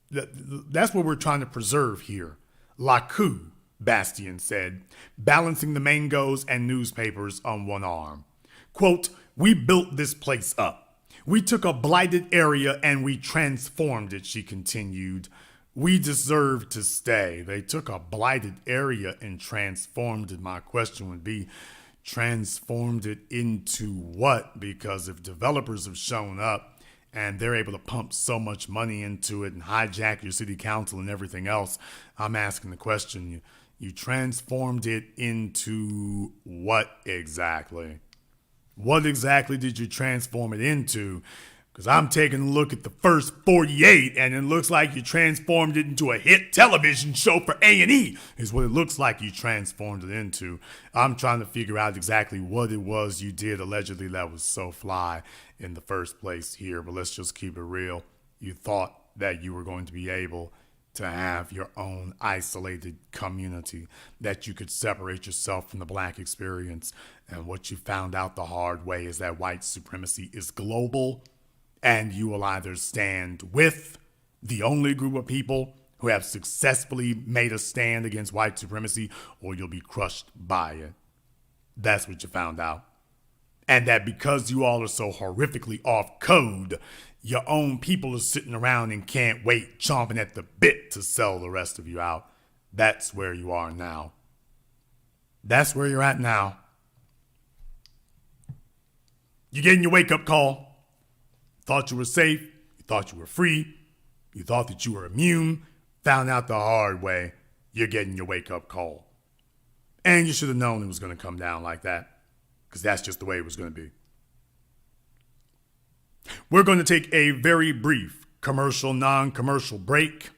"That's what we're trying to preserve here." Laku, Bastien said, balancing the mangoes and newspapers on one arm. Quote, "We built this place up. We took a blighted area and we transformed it," she continued. "We deserve to stay." They took a blighted area and transformed it. My question would be, transformed it into what? Because if developers have shown up and they're able to pump so much money into it and hijack your city council and everything else, I'm asking the question, you transformed it into what exactly? What exactly did you transform it into? Because I'm taking a look at the first 48, and it looks like you transformed it into a hit television show for A&E, is what it looks like you transformed it into. I'm trying to figure out exactly what it was you did allegedly that was so fly in the first place here, but let's just keep it real. You thought that you were going to be able to have your own isolated community, that you could separate yourself from the black experience. And what you found out the hard way is that white supremacy is global, and you will either stand with the only group of people who have successfully made a stand against white supremacy, or you'll be crushed by it. That's what you found out. And that because you all are so horrifically off code, your own people are sitting around and can't wait, chomping at the bit to sell the rest of you out. That's where you are now. That's where you're at now. You're getting your wake-up call. Thought you were safe. You thought you were free. You thought that you were immune. Found out the hard way. You're getting your wake-up call. And you should have known it was going to come down like that, because that's just the way it was going to be. We're going to take a very brief commercial, non-commercial break.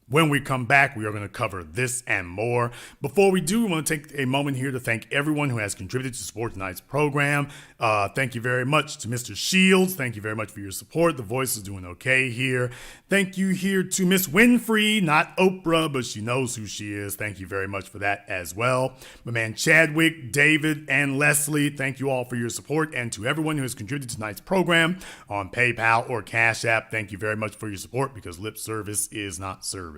When we come back, we are going to cover this and more. Before we do, we want to take a moment here to thank everyone who has contributed to support tonight's program. Thank you very much to Mr. Shields. Thank you very much for your support. The voice is doing okay here. Thank you here to Miss Winfrey, not Oprah, but she knows who she is. Thank you very much for that as well. My man Chadwick, David, and Leslie, thank you all for your support. And to everyone who has contributed to tonight's program on PayPal or Cash App, thank you very much for your support, because lip service is not service.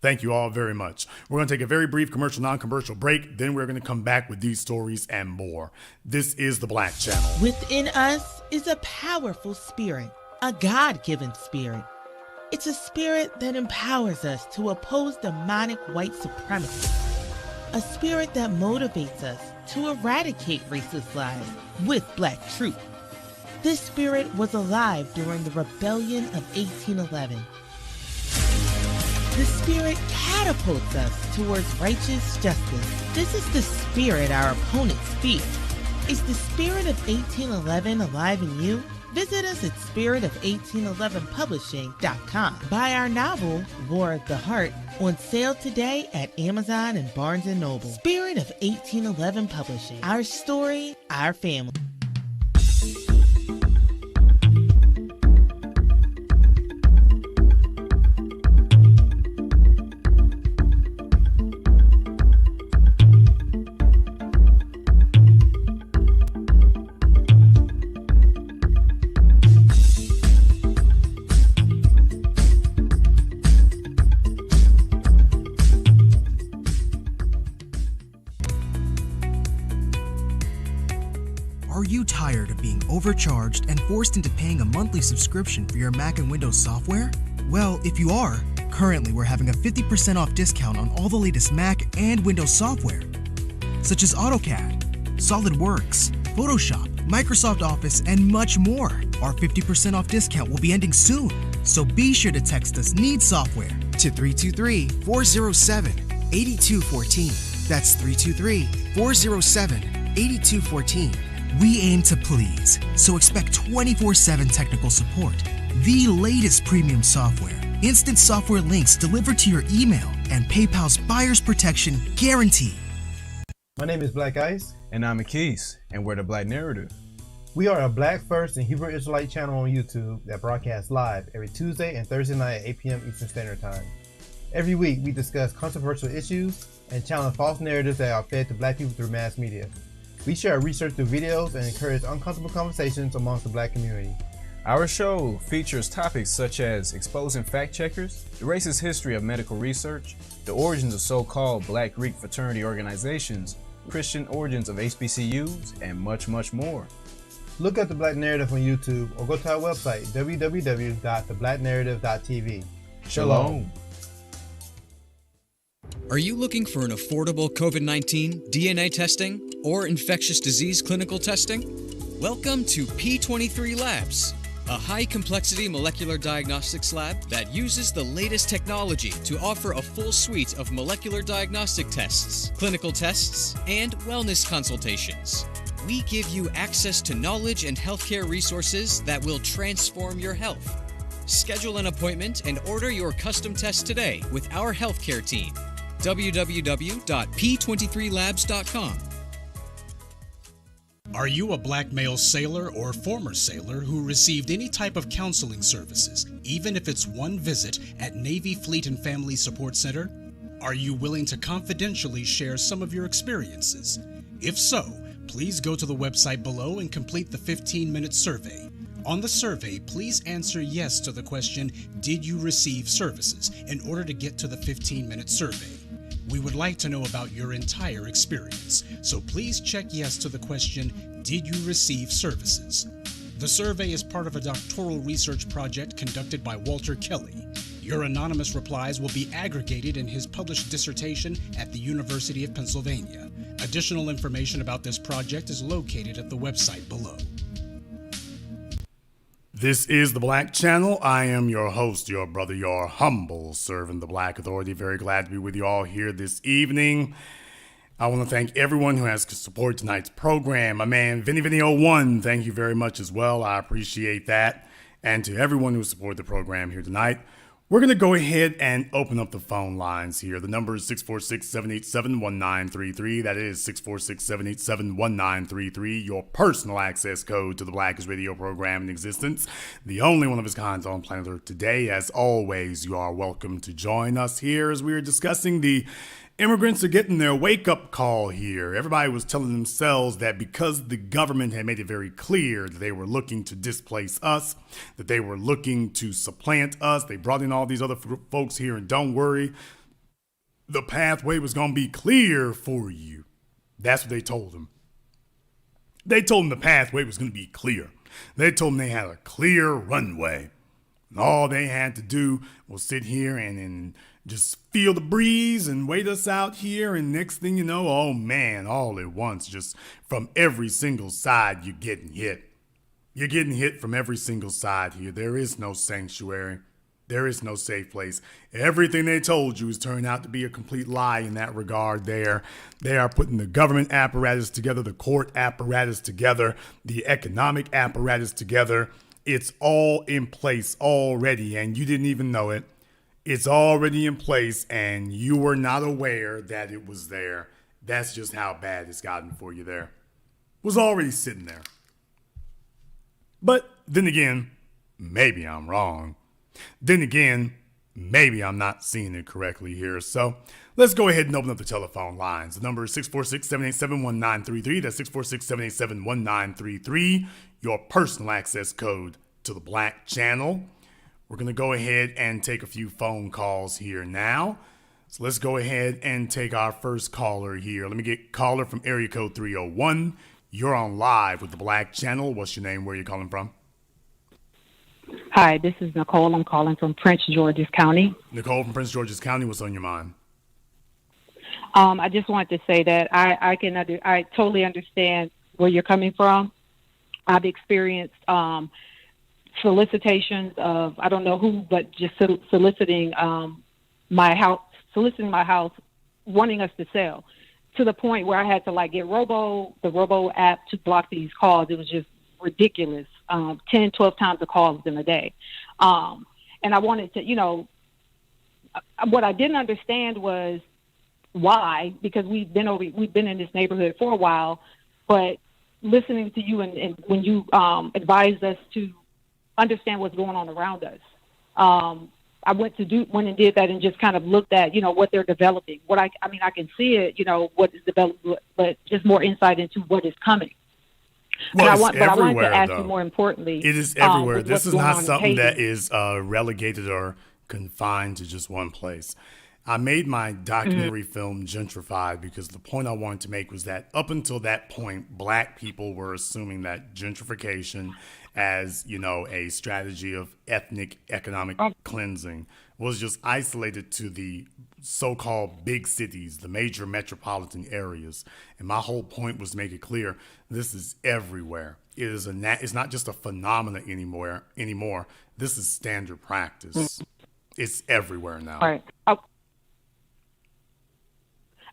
Thank you all very much. We're going to take a very brief commercial, non-commercial break. Then we're going to come back with these stories and more. This is the Black Channel. Within us is a powerful spirit, a God-given spirit. It's a spirit that empowers us to oppose demonic white supremacy. A spirit that motivates us to eradicate racist lies with Black truth. This spirit was alive during the rebellion of 1811. The spirit catapults us towards righteous justice. This is the spirit our opponents fear. Is the spirit of 1811 alive in you? Visit us at spiritof1811publishing.com. Buy our novel, War of the Heart, on sale today at Amazon and Barnes & Noble. Spirit of 1811 Publishing. Our story, our family. Are you tired of being overcharged and forced into paying a monthly subscription for your Mac and Windows software? Well, if you are, currently we're having a 50% off discount on all the latest Mac and Windows software, such as AutoCAD, SolidWorks, Photoshop, Microsoft Office, and much more. Our 50% off discount will be ending soon, so be sure to text us NEED SOFTWARE to 323-407-8214. That's 323-407-8214. We aim to please, so expect 24/7 technical support, the latest premium software, instant software links delivered to your email, and PayPal's buyer's protection guarantee. My name is Black Ice. And I'm Akis, and we're the Black Narrative. We are a Black First and Hebrew Israelite channel on YouTube that broadcasts live every Tuesday and Thursday night at 8 p.m. Eastern Standard Time. Every week, we discuss controversial issues and challenge false narratives that are fed to Black people through mass media. We share research through videos and encourage uncomfortable conversations amongst the Black community. Our show features topics such as exposing fact checkers, the racist history of medical research, the origins of so-called Black Greek fraternity organizations, Christian origins of HBCUs, and much, much more. Look up The Black Narrative on YouTube or go to our website, www.theblacknarrative.tv. Shalom. Are you looking for an affordable COVID-19 DNA testing or infectious disease clinical testing? Welcome to P23 Labs, a high-complexity molecular diagnostics lab that uses the latest technology to offer a full suite of molecular diagnostic tests, clinical tests, and wellness consultations. We give you access to knowledge and healthcare resources that will transform your health. Schedule an appointment and order your custom test today with our healthcare team. www.p23labs.com. Are you a Black male sailor or former sailor who received any type of counseling services, even if it's one visit at Navy Fleet and Family Support Center? Are you willing to confidentially share some of your experiences? If so, please go to the website below and complete the 15-minute survey. On the survey, please answer yes to the question, did you receive services, in order to get to the 15-minute survey. We would like to know about your entire experience, so please check yes to the question, did you receive services? The survey is part of a doctoral research project conducted by Walter Kelly. Your anonymous replies will be aggregated in his published dissertation at the University of Pennsylvania. Additional information about this project is located at the website below. This is the Black Channel. I am your host, your brother, your humble servant, the Black Authority. Very glad to be with you all here this evening. I want to thank everyone who has supported tonight's program. My man, Vinny01, thank you very much as well. I appreciate that. And to everyone who supported the program here tonight, we're going to go ahead and open up the phone lines here. The number is 646-787-1933. That is 646-787-1933. Your personal access code to the Blackest Radio program in existence. The only one of its kind on planet Earth today. As always, you are welcome to join us here as we are discussing the immigrants are getting their wake-up call here. Everybody was telling themselves that because the government had made it very clear that they were looking to displace us, that they were looking to supplant us, they brought in all these other folks here, and don't worry, the pathway was going to be clear for you. That's what they told them. They told them the pathway was going to be clear. They told them they had a clear runway. And all they had to do was sit here and just feel the breeze and wait us out here. And next thing you know, oh man, all at once, just from every single side, you're getting hit. You're getting hit from every single side here. There is no sanctuary. There is no safe place. Everything they told you has turned out to be a complete lie in that regard there. They are putting the government apparatus together, the court apparatus together, the economic apparatus together. It's all in place already, and you didn't even know it. It's already in place, and you were not aware that it was there. That's just how bad it's gotten for you there. It was already sitting there. But then again, maybe I'm wrong. Then again, maybe I'm not seeing it correctly here. So let's go ahead and open up the telephone lines. The number is 646-787-1933. That's 646-787-1933. Your personal access code to the Black Channel. We're going to go ahead and take a few phone calls here now. So let's go ahead and take our first caller here. Let me get caller from area code 301. You're on live with the Black Channel. What's your name? Where are you calling from? Hi, this is Nicole. I'm calling from Prince George's County. Nicole from Prince George's County. What's on your mind? I just wanted to say that I totally understand where you're coming from. I've experienced solicitations of, I don't know who, but just soliciting my house, wanting us to sell. to the point where I had to like get the Robo app to block these calls. It was just ridiculous. 10, 12 times the calls in a day. And I wanted to, what I didn't understand was why, because we've been in this neighborhood for a while, but listening to you and when you advised us to understand what's going on around us, I went and did that and just kind of looked at, what they're developing. I can see it, what is developed, but just more insight into what is coming. Well, I wanted to ask you more importantly. It is everywhere. This is not something that is relegated or confined to just one place. I made my documentary film Gentrified because the point I wanted to make was that up until that point, black people were assuming that gentrification as, a strategy of ethnic economic cleansing was just isolated to the so-called big cities, the major metropolitan areas. And my whole point was to make it clear, this is everywhere. It's not just a phenomenon anymore. This is standard practice. It's everywhere now. All right.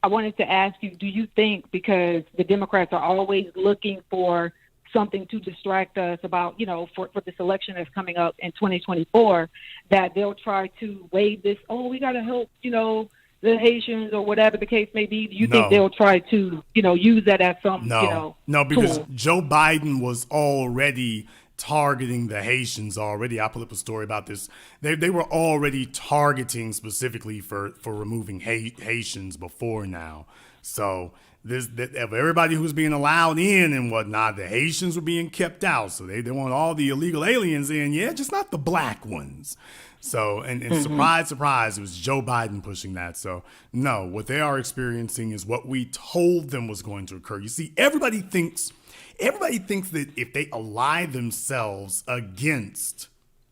I wanted to ask you, do you think because the Democrats are always looking for something to distract us about, for this election that's coming up in 2024, that they'll try to wave this, we got to help, the Haitians or whatever the case may be? Do you think they'll try to, use that as some, No, because tool? Joe Biden was already targeting the Haitians already. I put up a story about this. They were already targeting specifically for removing Haitians before now. So of everybody who's being allowed in and whatnot, the Haitians were being kept out. So they want all the illegal aliens in, just not the black ones. So, and surprise, surprise, it was Joe Biden pushing that. So, no, what they are experiencing is what we told them was going to occur. You see, everybody thinks that if they ally themselves against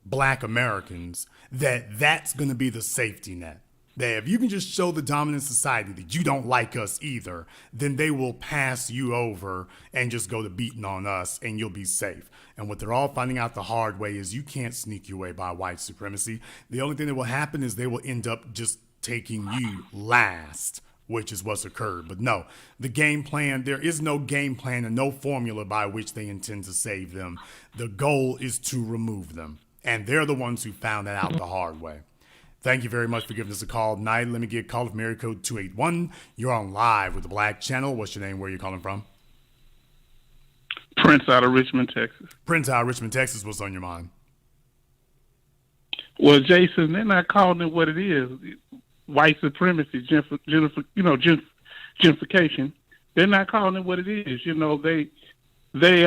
black Americans, that's going to be the safety net. That if you can just show the dominant society that you don't like us either, then they will pass you over and just go to beating on us and you'll be safe. And what they're all finding out the hard way is you can't sneak your way by white supremacy. The only thing that will happen is they will end up just taking you last, which is what's occurred. But no, the game plan, there is no game plan and no formula by which they intend to save them. The goal is to remove them. And they're the ones who found that out the hard way. Thank you very much for giving us a call tonight. Let me get a call from area code 281. You're on live with the Black Channel. What's your name? Where are you calling from? Prince out of Richmond, Texas. Prince out of Richmond, Texas. What's on your mind? Well, Jason, they're not calling it what it is. White supremacy, gentrification. They're not calling it what it is. They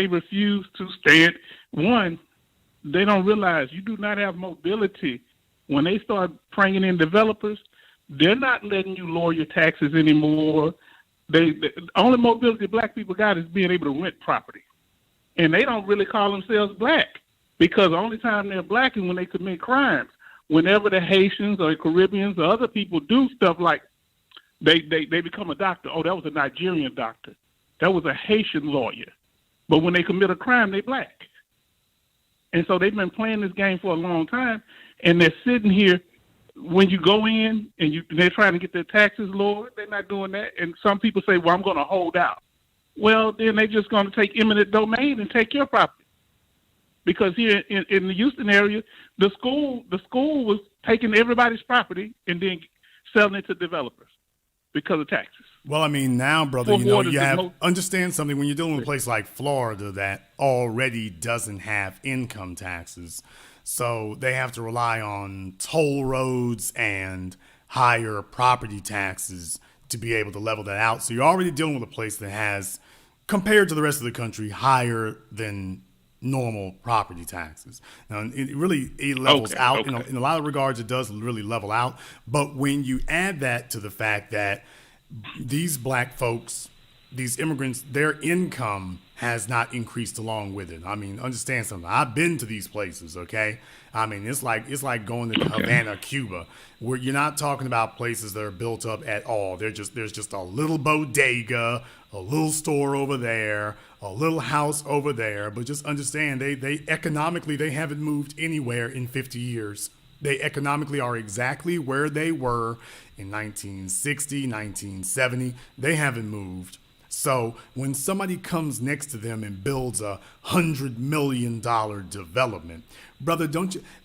refuse to stand. One, they don't realize you do not have mobility. When they start bringing in developers, they're not letting you lower your taxes anymore. The only mobility black people got is being able to rent property. And they don't really call themselves black because the only time they're black is when they commit crimes. Whenever the Haitians or Caribbeans or other people do stuff like they become a doctor. Oh, that was a Nigerian doctor. That was a Haitian lawyer. But when they commit a crime, they black. And so they've been playing this game for a long time, and they're sitting here. When you go in and they're trying to get their taxes lowered, they're not doing that. And some people say, well, I'm going to hold out. Well, then they're just going to take eminent domain and take your property. Because here in the Houston area, the school was taking everybody's property and then selling it to developers because of taxes. Well, I mean, now, brother, understand something. When you're dealing with a place like Florida that already doesn't have income taxes, so they have to rely on toll roads and higher property taxes to be able to level that out. So you're already dealing with a place that has, compared to the rest of the country, higher than normal property taxes. Now, it levels out. Okay. In a lot of regards, it does really level out. But when you add that to the fact that these black folks, these immigrants, their income has not increased along with it. I mean, understand something. I've been to these places, okay? I mean, it's like going to Havana, Cuba, where you're not talking about places that are built up at all. There's just a little bodega, a little store over there, a little house over there. But just understand, they economically, they haven't moved anywhere in 50 years. They economically are exactly where they were in 1960, 1970. They haven't moved. So when somebody comes next to them and builds $100 million development, brother,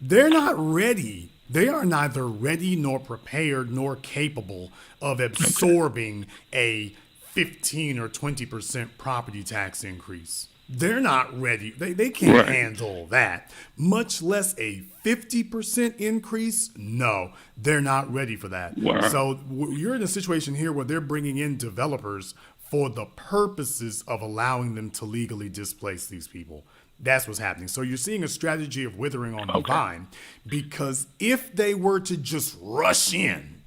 they're not ready. They are neither ready nor prepared nor capable of absorbing a 15 or 20% property tax increase. They're not ready. They can't handle that, much less a 50% increase. No, they're not ready for that. Wow. So you're in a situation here where they're bringing in developers for the purposes of allowing them to legally displace these people. That's what's happening. So you're seeing a strategy of withering on the vine, because if they were to just rush in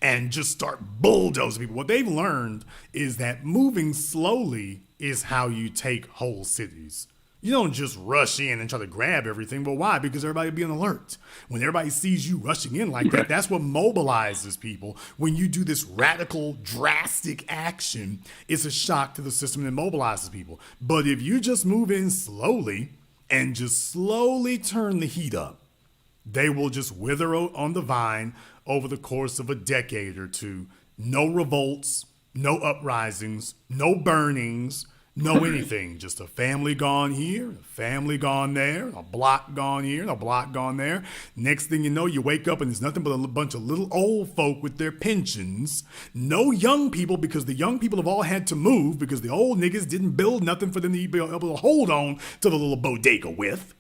and just start bulldozing people, what they've learned is that moving slowly is how you take whole cities. You don't just rush in and try to grab everything. But why? Because everybody be on alert. When everybody sees you rushing in like that, that's what mobilizes people. When you do this radical, drastic action, it's a shock to the system that mobilizes people. But if you just move in slowly and just slowly turn the heat up, they will just wither on the vine over the course of a decade or two. No revolts, no uprisings, no burnings, no anything. Just a family gone here, a family gone there, a block gone here, a block gone there. Next thing you know, you wake up and there's nothing but a bunch of little old folk with their pensions. No young people, because the young people have all had to move because the old niggas didn't build nothing for them to be able to hold on to the little bodega with.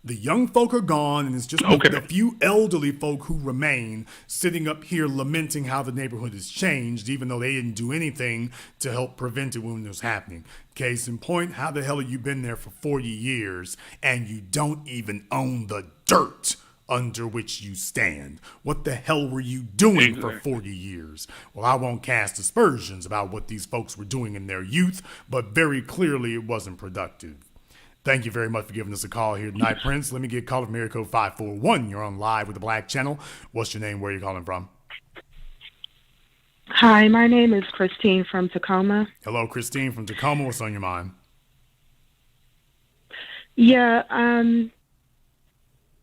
The young folk are gone, and it's just the few elderly folk who remain sitting up here lamenting how the neighborhood has changed, even though they didn't do anything to help prevent it when it was happening. Case in point, how the hell have you been there for 40 years and you don't even own the dirt under which you stand? What the hell were you doing for 40 years? Well, I won't cast aspersions about what these folks were doing in their youth, but very clearly it wasn't productive. Thank you very much for giving us a call here tonight, Prince. Let me get call of area code 541. You're on live with the Black Channel. What's your name? Where are you calling from? Hi, my name is Christine from Tacoma. Hello, Christine from Tacoma. What's on your mind? Yeah,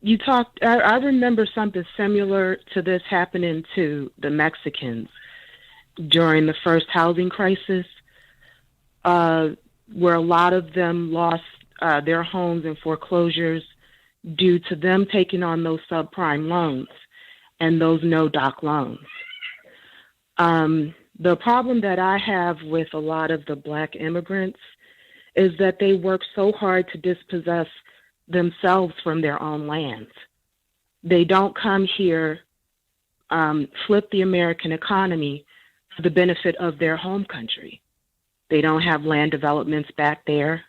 you talked. I remember something similar to this happening to the Mexicans during the first housing crisis, where a lot of them lost their homes in foreclosures due to them taking on those subprime loans and those no-doc loans. The problem that I have with a lot of the Black immigrants is that they work so hard to dispossess themselves from their own lands. They don't come here, flip the American economy for the benefit of their home country. They don't have land developments back there.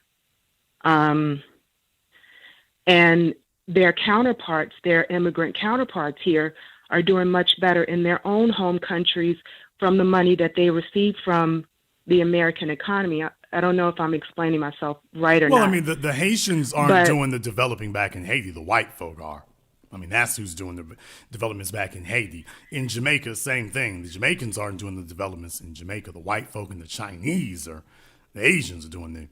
And their counterparts, their immigrant counterparts here, are doing much better in their own home countries from the money that they receive from the American economy. I don't know if I'm explaining myself right or not. Well, I mean, the Haitians aren't doing the developing back in Haiti. The white folk are. I mean, that's who's doing the developments back in Haiti. In Jamaica, same thing. The Jamaicans aren't doing the developments in Jamaica. The white folk and the Chinese or the Asians are doing the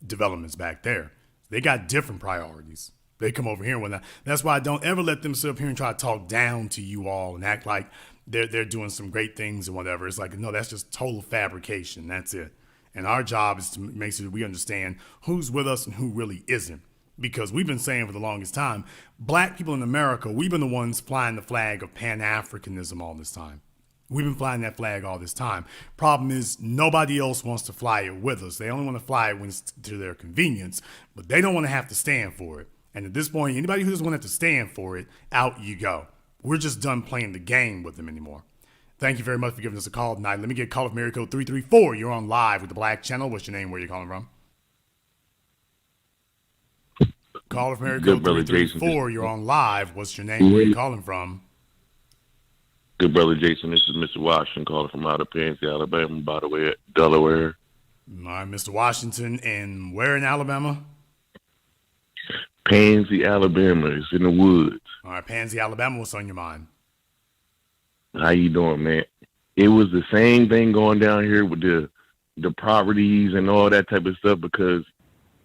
developments back there. They got different priorities. They come over here when that's why I don't ever let them sit up here and try to talk down to you all and act like they're doing some great things and whatever. It's like, no, that's just total fabrication. That's it. And our job is to make sure that we understand who's with us and who really isn't. Because we've been saying for the longest time, Black people in America, we've been the ones flying the flag of Pan-Africanism all this time. We've been flying that flag all this time. Problem is, nobody else wants to fly it with us. They only want to fly it when it's to their convenience, but they don't want to have to stand for it. And at this point, anybody who doesn't want to have to stand for it, out you go. We're just done playing the game with them anymore. Thank you very much for giving us a call tonight. Let me get call of area code 334. You're on live with the Black Channel. What's your name? Where are you calling from? Call of area code 334. You're on live. What's your name? Where are you calling from? Good brother Jason, this is Mr. Washington calling from out of Pansy, Alabama, by the way, at Delaware. All right, Mr. Washington, and where in Alabama? Pansy, Alabama. It's in the woods. All right, Pansy, Alabama. What's on your mind? How you doing, man? It was the same thing going down here with the properties and all that type of stuff, because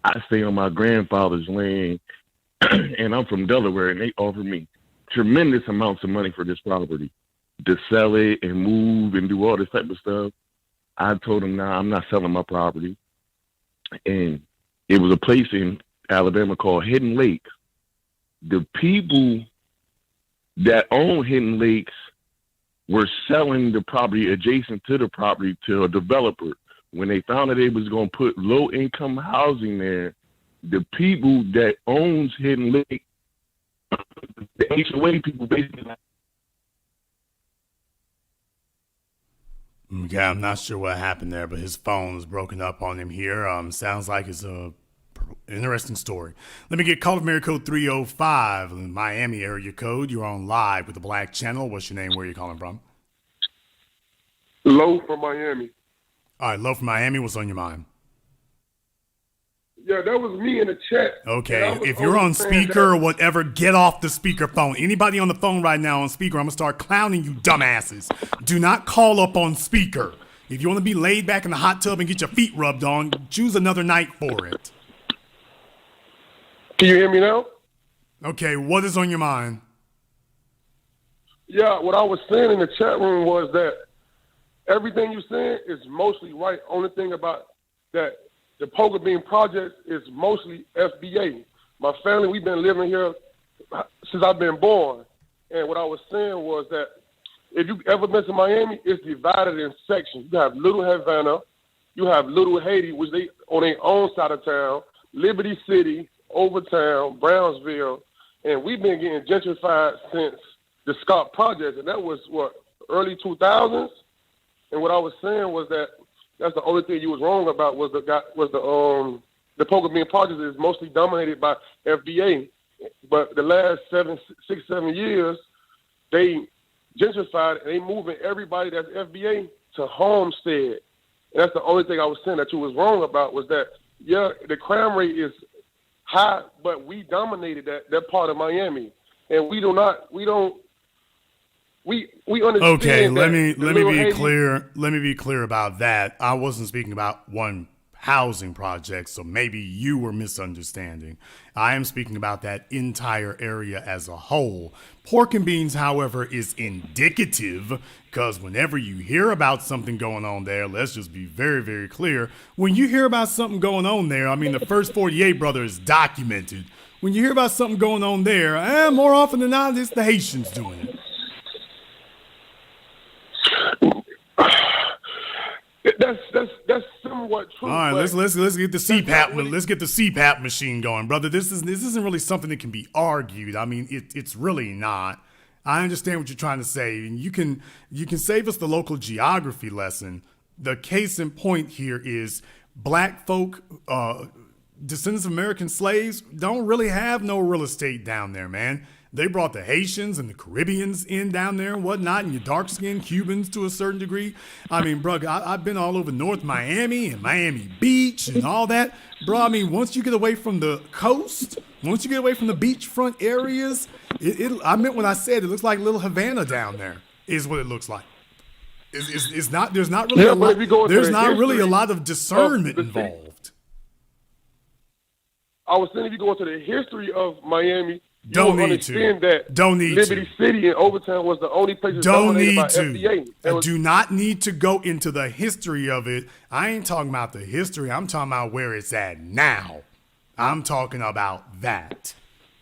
I stay on my grandfather's land, and I'm from Delaware, and they offered me tremendous amounts of money for this property to sell it and move and do all this type of stuff. I told him, nah, I'm not selling my property. And it was a place in Alabama called Hidden Lakes. The people that own Hidden Lakes were selling the property adjacent to the property to a developer. When they found that they was going to put low-income housing there, the people that owns Hidden Lake, the HOA people basically. Okay, I'm not sure what happened there, but his phone is broken up on him here. Sounds like it's a interesting story. Let me get call of Code 305, Miami area code. You're on live with the Black Channel. What's your name? Where are you calling from? Low from Miami. All right, Low from Miami. What's on your mind? Yeah, that was me in the chat. Okay, if you're on speaker or whatever, get off the speaker phone. Anybody on the phone right now on speaker, I'm going to start clowning you dumbasses. Do not call up on speaker. If you want to be laid back in the hot tub and get your feet rubbed on, choose another night for it. Can you hear me now? Okay, what is on your mind? Yeah, what I was saying in the chat room was that everything you're saying is mostly right. Only thing about that, the Poker Bean Project is mostly FBA. My family, we've been living here since I've been born. And what I was saying was that if you've ever been to Miami, it's divided in sections. You have Little Havana, you have Little Haiti, which they on their own side of town, Liberty City, Overtown, Brownsville, and we've been getting gentrified since the Scott Project, and that was, early 2000s? And what I was saying was that that's the only thing you was wrong about was the Poker Bean Project is mostly dominated by FBA. But the last 7 years, they gentrified and they moving everybody that's FBA to Homestead. And that's the only thing I was saying that you was wrong about was that, yeah, the crime rate is high, but we dominated that part of Miami. And we understand. Okay, let me be clear. Let me be clear about that. I wasn't speaking about one housing project, so maybe you were misunderstanding. I am speaking about that entire area as a whole. Pork and beans, however, is indicative because whenever you hear about something going on there, let's just be very, very clear. When you hear about something going on there, I mean, the first 48 brother is documented. When you hear about something going on there, more often than not, it's the Haitians doing it. That's somewhat true. All right, let's get the CPAP. Let's get the CPAP machine going, brother. This isn't really something that can be argued. I mean, it's really not. I understand what you're trying to say, and you can save us the local geography lesson. The case in point here is black folk, descendants of American slaves, don't really have no real estate down there, man. They brought the Haitians and the Caribbeans in down there and whatnot, and your dark-skinned Cubans to a certain degree. I mean, bro, I've been all over North Miami and Miami Beach and all that. Bro, I mean, once you get away from the coast, once you get away from the beachfront areas, I meant when I said it looks like Little Havana down there is what it looks like. It's not. There's not really. There's not really a lot of discernment involved. I was saying if you go into the history of Miami. Don't need to. Don't need Liberty to. City and Overtown was the only place dominated by FBA. I do not need to go into the history of it. I ain't talking about the history. I'm talking about where it's at now. I'm talking about that.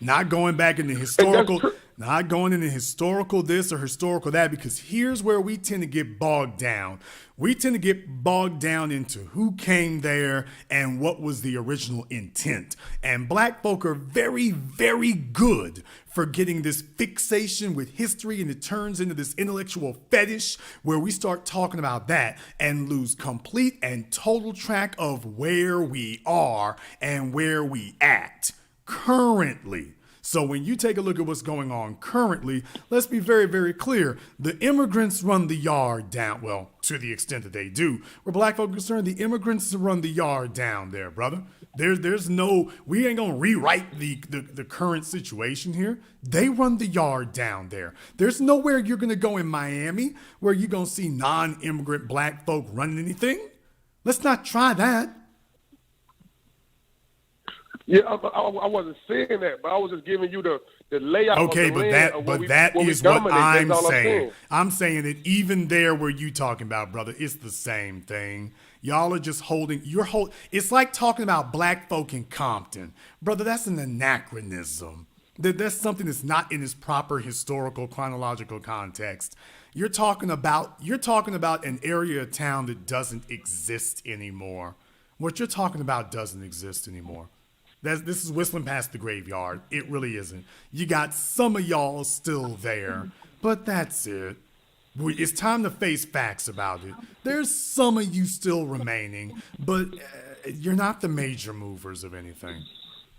Not going back in the historical. Not going into historical this or historical that, because here's where we tend to get bogged down. We tend to get bogged down into who came there and what was the original intent. And black folk are very, very good for getting this fixation with history, and it turns into this intellectual fetish where we start talking about that and lose complete and total track of where we are and where we at currently. So when you take a look at what's going on currently, let's be very, very clear. The immigrants run the yard down. Well, to the extent that they do. Where black folk are concerned, the immigrants run the yard down there, brother. There's no, we ain't gonna rewrite the current situation here. They run the yard down there. There's nowhere you're gonna go in Miami where you're gonna see non-immigrant black folk running anything. Let's not try that. Yeah, I wasn't saying that, but I was just giving you the the layout Okay, of the but land. that we is what dominate. I'm That's all saying. I'm saying that even there where you talking about, brother, it's the same thing. Y'all are just holding. It's like talking about black folk in Compton, brother. That's an anachronism. That's something that's not in its proper historical chronological context. You're talking about an area of town that doesn't exist anymore. What you're talking about doesn't exist anymore. This is whistling past the graveyard. It really isn't. You got some of y'all still there, but that's it. It's time to face facts about it. There's some of you still remaining, but you're not the major movers of anything.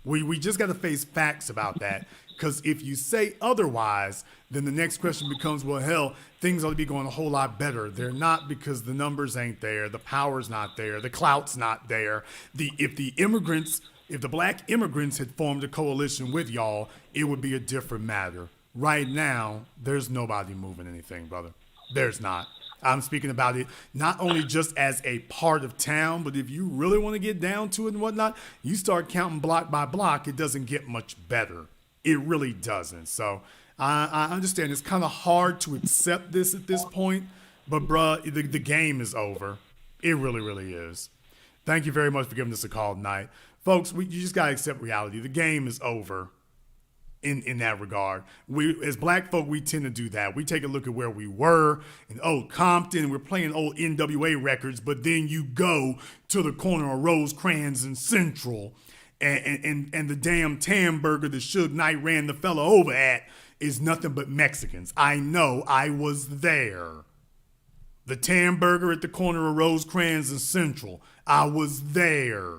We just got to face facts about that, because if you say otherwise, then the next question becomes, well, hell, things ought to be going a whole lot better. They're not, because the numbers ain't there, the power's not there, the clout's not there. If the black immigrants had formed a coalition with y'all, it would be a different matter. Right now, there's nobody moving anything, brother. There's not. I'm speaking about it not only just as a part of town, but if you really want to get down to it and whatnot, you start counting block by block, it doesn't get much better. It really doesn't. So I understand it's kind of hard to accept this at this point, but bruh, the game is over. It really, really is. Thank you very much for giving us a call tonight. Folks, you just got to accept reality. The game is over. In that regard, we as black folk, we tend to do that. We take a look at where we were in old Compton. We're playing old NWA records, but then you go to the corner of Rosecrans and Central, and the damn Tam Burger that Suge Knight ran the fella over at is nothing but Mexicans. I know, I was there. The Tam Burger at the corner of Rosecrans and Central, I was there.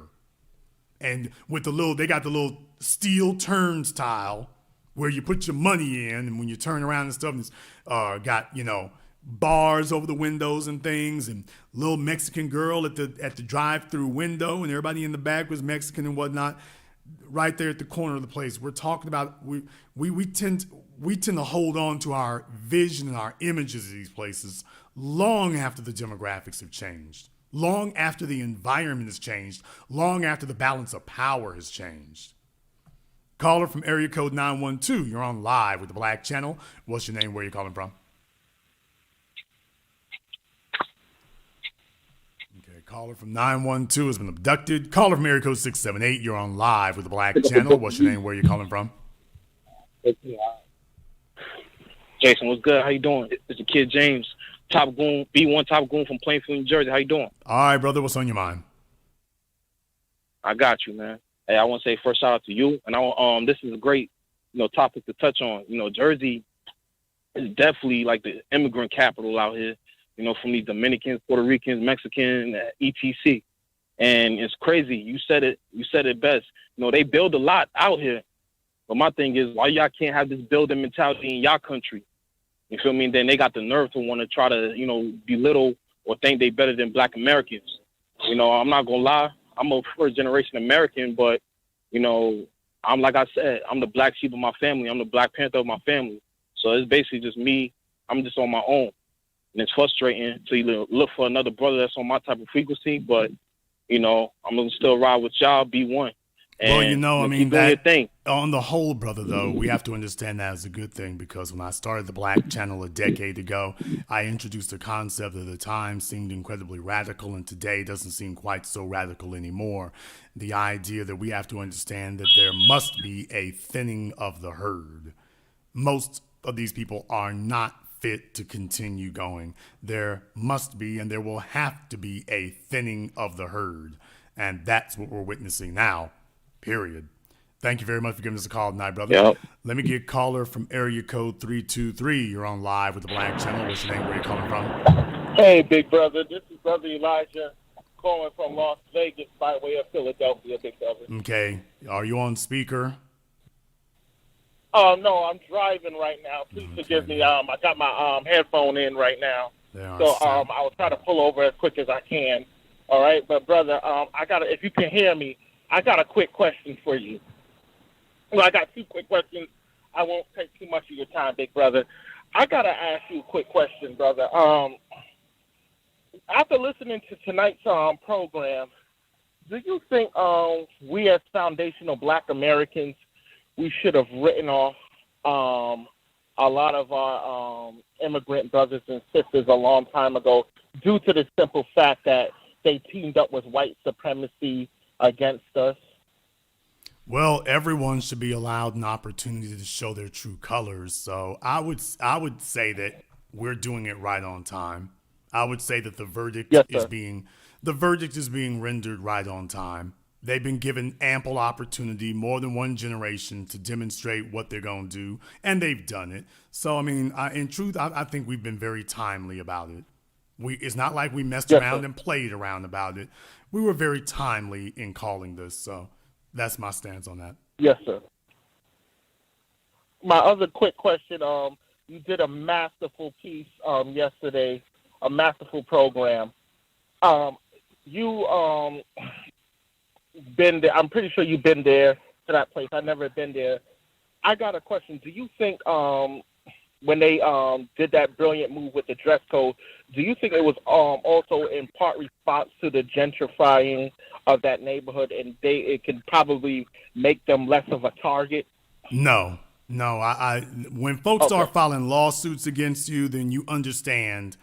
And with they got the little steel turnstile where you put your money in, and when you turn around and stuff, it's got, bars over the windows and things, and little Mexican girl at the drive-through window, and everybody in the back was Mexican and whatnot. Right there at the corner of the place, we're talking about we tend to hold on to our vision and our images of these places long after the demographics have changed. Long after the environment has changed, long after the balance of power has changed. Caller from area code 912, you're on live with the Black Channel. What's your name? Where are you calling from? Okay, caller from 912 has been abducted. Caller from area code 678, you're on live with the Black Channel. What's your name? Where are you calling from? Jason, what's good? How you doing? It's the kid James. Top Goon, B1 Top Goon from Plainfield, New Jersey. How you doing? All right, brother. What's on your mind? I got you, man. Hey, I want to say first shout out to you, and this is a great, topic to touch on. Jersey is definitely like the immigrant capital out here. From these Dominicans, Puerto Ricans, Mexicans, etc. And it's crazy. You said it best. They build a lot out here, but my thing is, why y'all can't have this building mentality in y'all country? You feel me? Then they got the nerve to want to try to, belittle or think they better than black Americans. I'm not going to lie. I'm a first generation American, but, I'm like I said, I'm the black sheep of my family. I'm the Black Panther of my family. So it's basically just me. I'm just on my own. And it's frustrating to look for another brother that's on my type of frequency. But, I'm going to still ride with y'all, B1. And, that on the whole, brother, though, we have to understand that as a good thing, because when I started the Black Channel a decade ago, I introduced a concept that at the time seemed incredibly radical, and today doesn't seem quite so radical anymore. The idea that we have to understand that there must be a thinning of the herd. Most of these people are not fit to continue going. There must be, and there will have to be, a thinning of the herd, and that's what we're witnessing now. Period. Thank you very much for giving us a call tonight, brother. Yep. Let me get caller from area code 323. You're on live with the Black Channel. What's your name? Where are you calling from? Hey, big brother. This is Brother Elijah calling from Las Vegas by way of Philadelphia, big brother. Okay. Are you on speaker? Oh, no, I'm driving right now. Please forgive me. I got my headphone in right now. So I'll try to pull over as quick as I can. All right? But, brother, if you can hear me, I got a quick question for you. Well, I got two quick questions. I won't take too much of your time, big brother. I got to ask you a quick question, brother. After listening to tonight's program, do you think we as foundational black Americans, we should have written off a lot of our immigrant brothers and sisters a long time ago, due to the simple fact that they teamed up with white supremacy against us. Well, everyone should be allowed an opportunity to show their true colors. So I would say that we're doing it right on time. I would say that the verdict is being rendered right on time. They've been given ample opportunity, more than one generation, to demonstrate what they're going to do, and they've done it. So, I mean, in truth, I think we've been very timely about it. It's not like we messed around and played around about it. We were very timely in calling this, so that's my stance on that. Yes, sir. My other quick question, you did a masterful piece yesterday, a masterful program. You been there. I'm pretty sure you've been there to that place. I've never been there. I got a question. Do you think when they did that brilliant move with the dress code, do you think it was also in part response to the gentrifying of that neighborhood, and it can probably make them less of a target? No. When folks start filing lawsuits against you, then you understand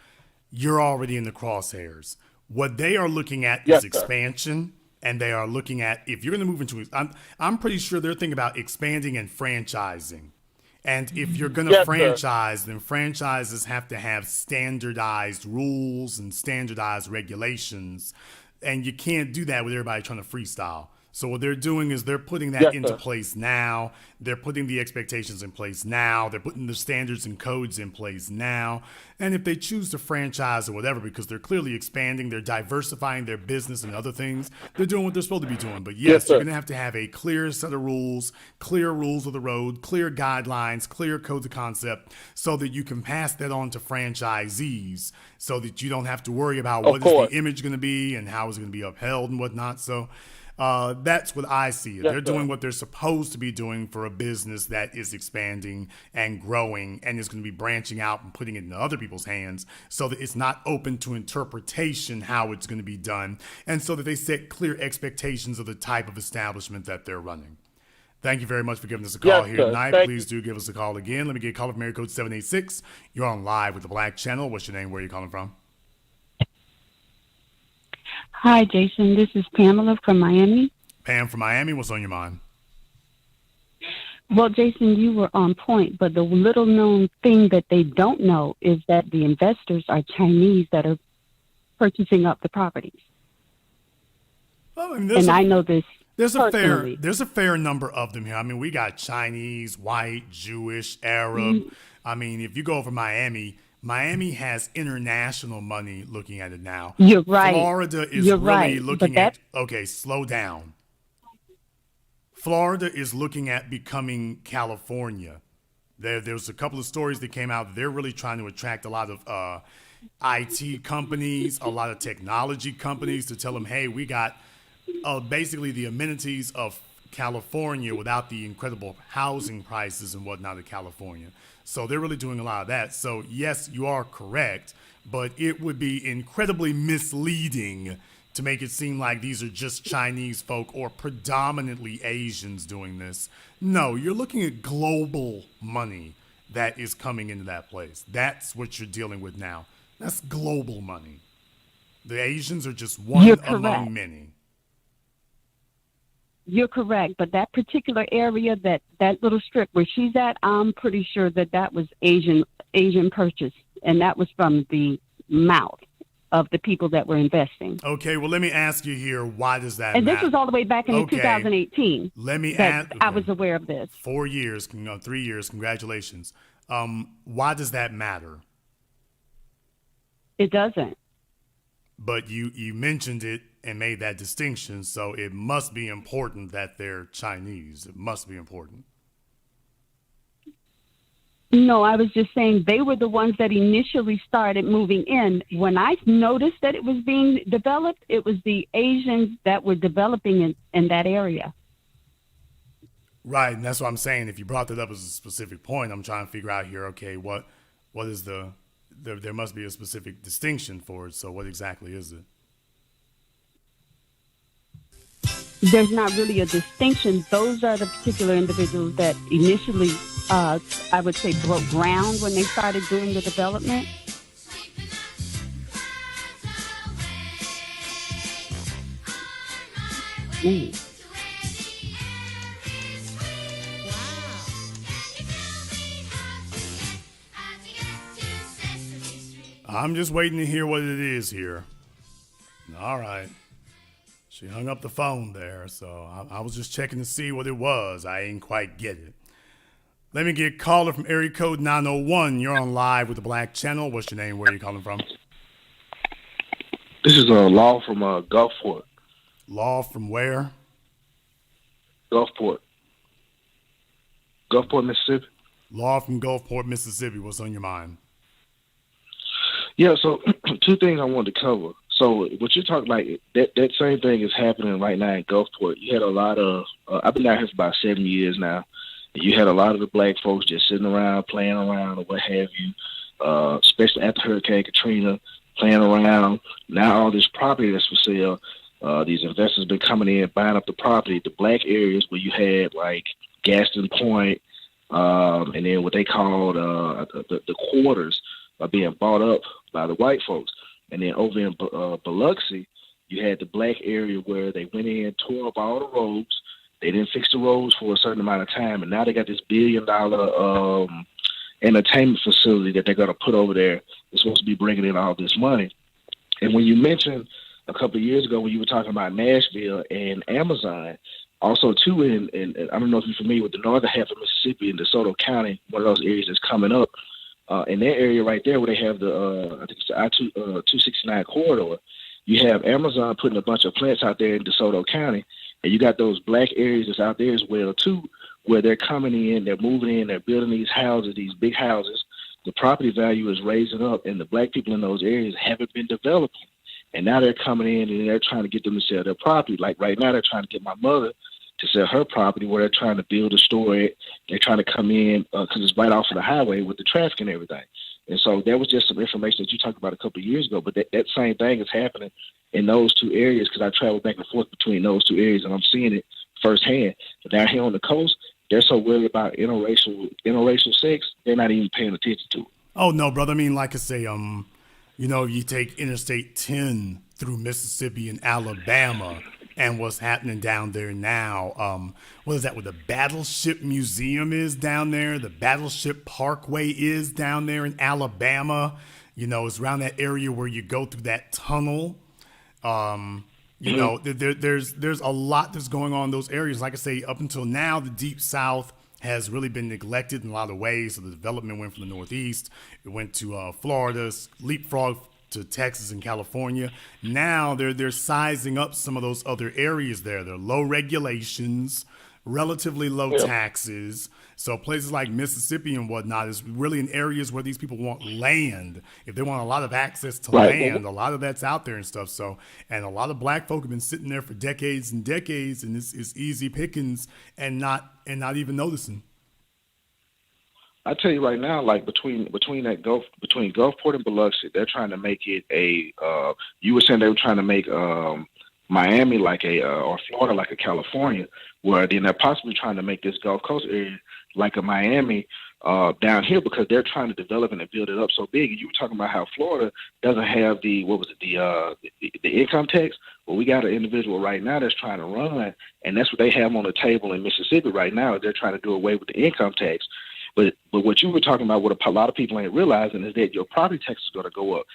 you're already in the crosshairs. What they are looking at is expansion. And they are looking at, if you're going to move into, I'm pretty sure they're thinking about expanding and franchising. And if you're going to franchise, then franchises have to have standardized rules and standardized regulations. And you can't do that with everybody trying to freestyle. So what they're doing is they're putting that into place now. They're putting the expectations in place now. They're putting the standards and codes in place now. And if they choose to franchise or whatever, because they're clearly expanding, they're diversifying their business and other things, they're doing what they're supposed to be doing. But yes, you're going to have a clear set of rules, clear rules of the road, clear guidelines, clear codes of concept, so that you can pass that on to franchisees, so that you don't have to worry about what is the image going to be and how it's going to be upheld and whatnot. So that's what I see. They're doing what they're supposed to be doing for a business that is expanding and growing and is going to be branching out and putting it in other people's hands, so that it's not open to interpretation how it's going to be done, and so that they set clear expectations of the type of establishment that they're running. Thank you very much for giving us a call here tonight. Please do give us a call again. Let me get a call from area code 786. You're on live with the Black Channel. What's your name? Where are you calling from? Hi, Jason. This is Pamela from Miami. Pam from Miami. What's on your mind? Well, Jason, you were on point, but the little known thing that they don't know is that the investors are Chinese that are purchasing up the properties. Well, I mean, I know this. There's a fair number of them here. I mean, we got Chinese, white, Jewish, Arab. I mean, if you go over Miami has international money looking at it now. You're right. Florida is looking at, slow down. Florida is looking at becoming California. There's a couple of stories that came out. They're really trying to attract a lot of IT companies, a lot of technology companies to tell them, hey, we got basically the amenities of California without the incredible housing prices and whatnot of California. So they're really doing a lot of that. So yes, you are correct, but it would be incredibly misleading to make it seem like these are just Chinese folk or predominantly Asians doing this. No, you're looking at global money that is coming into that place. That's what you're dealing with now. That's global money. The Asians are just one among many. You're correct, but that particular area, that little strip where she's at, I'm pretty sure that was Asian purchase, and that was from the mouth of the people that were investing. Okay, well, let me ask you here, why does that matter? And this was all the way back in 2018. Let me ask. I was aware of this. 4 years, 3 years, congratulations. Why does that matter? It doesn't. But you mentioned it and made that distinction, so it must be important that they're Chinese. It must be important. No, I was just saying they were the ones that initially started moving in. When I noticed that it was being developed, it was the Asians that were developing in that area. Right, and that's what I'm saying. If you brought that up as a specific point, I'm trying to figure out here, okay, what is there must be a specific distinction for it, so what exactly is it? there's not really a distinction. Those are the particular individuals that initially, I would say, broke ground when they started doing the development. I'm just waiting to hear what it is here. All right. She hung up the phone there, so I was just checking to see what it was. I ain't quite get it. Let me get caller from area code 901. You're on live with the Black Channel. What's your name? Where are you calling from? This is Law from Gulfport. Law from where? Gulfport, Mississippi. Law from Gulfport, Mississippi. What's on your mind? Yeah, so two things I wanted to cover. So what you're talking like that same thing is happening right now in Gulfport. You had a lot of I've been out here for about 7 years now. And you had a lot of the black folks just sitting around, playing around, or what have you. Especially after Hurricane Katrina, playing around. Now all this property that's for sale. These investors been coming in, buying up the property. The black areas where you had like Gaston Point, and then what they called the quarters are being bought up by the white folks. And then over in Biloxi, you had the black area where they went in, tore up all the roads. They didn't fix the roads for a certain amount of time, and now they got this $1 billion entertainment facility that they're going to put over there. It's supposed to be bringing in all this money. And when you mentioned a couple of years ago when you were talking about Nashville and Amazon, also too in I don't know if you're familiar with the northern half of Mississippi in DeSoto County, one of those areas that's coming up. In that area right there where they have the I think it's the I-269 corridor, you have Amazon putting a bunch of plants out there in DeSoto County, and you got those black areas that's out there as well too, where they're coming in, they're moving in, they're building these houses, these big houses. The property value is raising up, and the black people in those areas haven't been developing. And now they're coming in and they're trying to get them to sell their property. Like right now, they're trying to get my mother to sell her property where they're trying to build a store. They're trying to come in because it's right off of the highway with the traffic and everything. And so that was just some information that you talked about a couple of years ago. But that same thing is happening in those two areas because I travel back and forth between those two areas and I'm seeing it firsthand. But down here on the coast, they're so worried about interracial sex, they're not even paying attention to it. Oh, no, brother. I mean, like I say, you take Interstate 10 through Mississippi and Alabama and what's happening down there now. What is that, where the Battleship Museum is down there? The Battleship Parkway is down there in Alabama. It's around that area where you go through that tunnel. There's a lot that's going on in those areas. Like I say, up until now, the Deep South has really been neglected in a lot of ways. So the development went from the Northeast. It went to Florida, leapfrog to Texas and California. Now they're sizing up some of those other areas there. They're low regulations, relatively low taxes. So places like Mississippi and whatnot is really in areas where these people want land. If they want a lot of access to land, a lot of that's out there and stuff. So, and a lot of black folk have been sitting there for decades and decades, and it's easy pickings and not even noticing. I tell you right now, like between Gulfport and Biloxi, they're trying to make it you were saying they were trying to make Miami like or Florida like a California, where then they're possibly trying to make this Gulf Coast area like a Miami down here because they're trying to develop it and build it up so big. And you were talking about how Florida doesn't have the income tax. Well, we got an individual right now that's trying to run, and that's what they have on the table in Mississippi right now. They're trying to do away with the income tax. But what you were talking about, what a lot of people ain't realizing, is that your property tax is going to go up.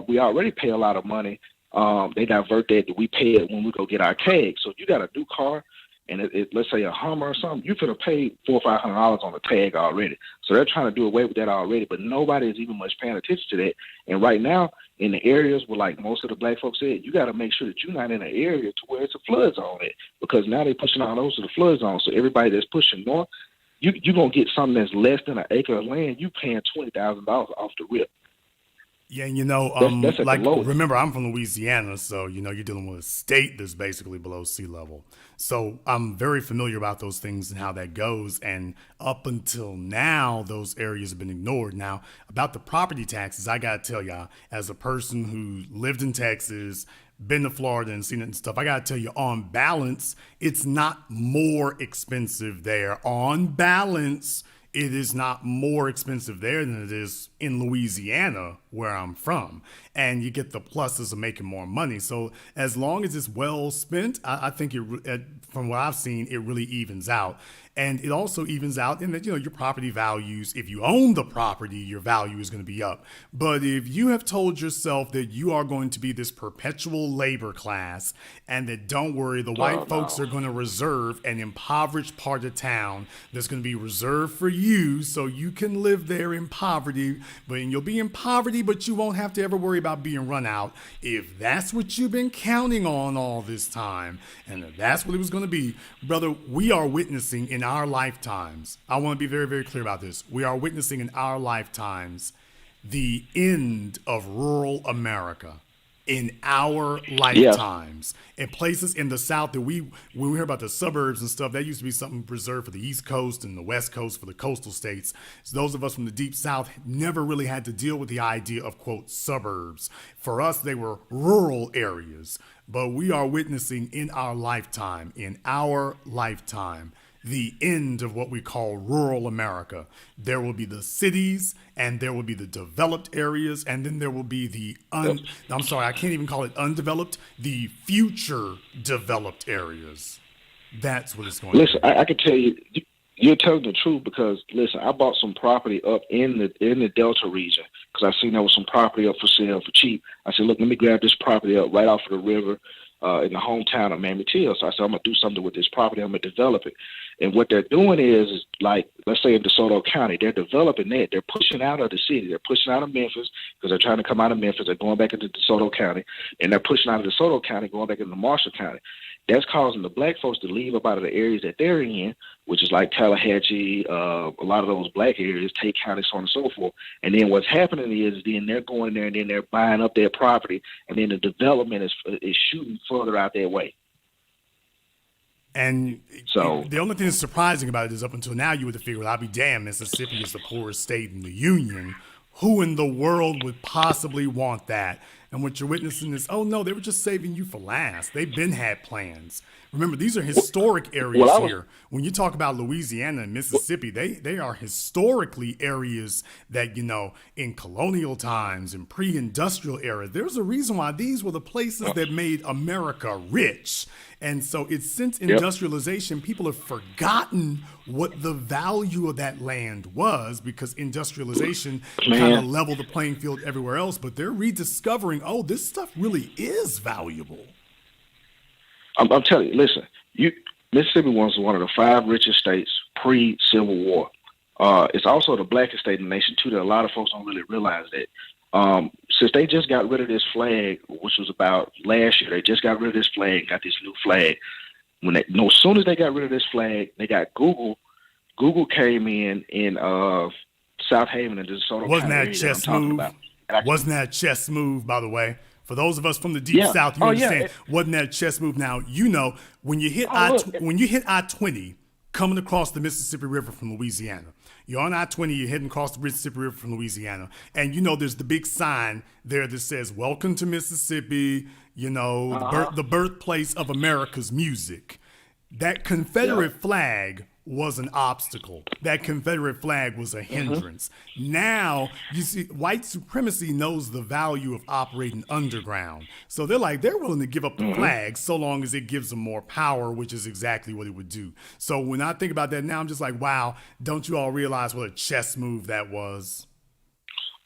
We already pay a lot of money. They divert that we pay it when we go get our tag. So if you got a new car, and let's say a Hummer or something, you're going to pay $400 or $500 on the tag already. So they're trying to do away with that already, but nobody is even much paying attention to that. And right now, in the areas where, like most of the black folks said, you got to make sure that you're not in an area to where it's a flood zone at, because now they're pushing all those to the flood zone. So everybody that's pushing north, you're going to get something that's less than an acre of land, you paying $20,000 off the rip. Yeah, you know, That's at like, the lowest. remember, I'm from Louisiana, so, you know, you're dealing with a state that's basically below sea level. So I'm very familiar about those things and how that goes. And up until now, those areas have been ignored. Now, about the property taxes, I got to tell y'all, as a person who lived in Texas, been to Florida and seen it and stuff, I got to tell you, on balance, it's not more expensive there. On balance, it is not more expensive there than it is in Louisiana, where I'm from. And you get the pluses of making more money. So as long as it's well spent, I think from what I've seen, it really evens out. And it also evens out in that, you know, your property values, if you own the property, your value is going to be up. But if you have told yourself that you are going to be this perpetual labor class and that, don't worry, the white folks are going to reserve an impoverished part of town that's going to be reserved for you so you can live there in poverty, but you'll be in poverty, but you won't have to ever worry about being run out. If that's what you've been counting on all this time, and if that's what it was going to be, brother, we are witnessing in our lifetimes, I want to be very, very clear about this. We are witnessing in our lifetimes the end of rural America. In our lifetimes, in places in the South that when we hear about the suburbs and stuff, that used to be something reserved for the East Coast and the West Coast for the coastal states. So those of us from the deep South never really had to deal with the idea of, quote, suburbs. For us, they were rural areas. But we are witnessing in our lifetime, the end of what we call rural America. There will be the cities, and there will be the developed areas, and then there will be the I'm sorry, I can't even call it undeveloped, the future developed areas. That's what it's going to be. Listen, I can tell you, you're telling the truth because, listen, I bought some property up in the Delta region because I seen there was some property up for sale for cheap. I said, look, let me grab this property up right off of the river in the hometown of Mammy Till. So I said, I'm going to do something with this property. I'm going to develop it. And what they're doing is, like, let's say in DeSoto County, they're developing that. They're pushing out of the city. They're pushing out of Memphis because they're trying to come out of Memphis. They're going back into DeSoto County. And they're pushing out of DeSoto County, going back into Marshall County. That's causing the black folks to leave up out of the areas that they're in, which is like Tallahatchie, a lot of those black areas, Tate County, so on and so forth. And then what's happening is then they're going there and then they're buying up their property, and then the development is shooting further out their way. And so the only thing that's surprising about it is up until now you would have figured, I'll be damned, Mississippi is the poorest state in the union. Who in the world would possibly want that? And what you're witnessing is, oh no, they were just saving you for last. They've been had plans. Remember, these are historic areas here. When you talk about Louisiana and Mississippi, they are historically areas that, you know, in colonial times and pre-industrial era, there's a reason why these were the places that made America rich. And so it's since industrialization, people have forgotten what the value of that land was because industrialization kind of leveled the playing field everywhere else. But they're rediscovering, oh, this stuff really is valuable. I'm telling you, listen, Mississippi was one of the 5 richest states pre-Civil War. It's also the blackest state in the nation, too, that a lot of folks don't really realize that. Since they just got rid of this flag, which was about last year, they just got rid of this flag, got this new flag. As soon as they got rid of this flag, they got Google. Google came in South Haven and DeSoto. Wasn't that chess move? Wasn't that chess move, by the way? For those of us from the deep South, you understand, wasn't that chess move? Now, you know, when you hit I-20 coming across the Mississippi River from Louisiana, you're on I-20, you're heading across the Mississippi River from Louisiana, and you know there's the big sign there that says, welcome to Mississippi, you know, the birthplace of America's music. That Confederate flag was an obstacle. That Confederate flag was a hindrance. Now, you see, white supremacy knows the value of operating underground. So they're willing to give up the flag so long as it gives them more power, which is exactly what it would do. So when I think about that now, I'm just like, wow, don't you all realize what a chess move that was?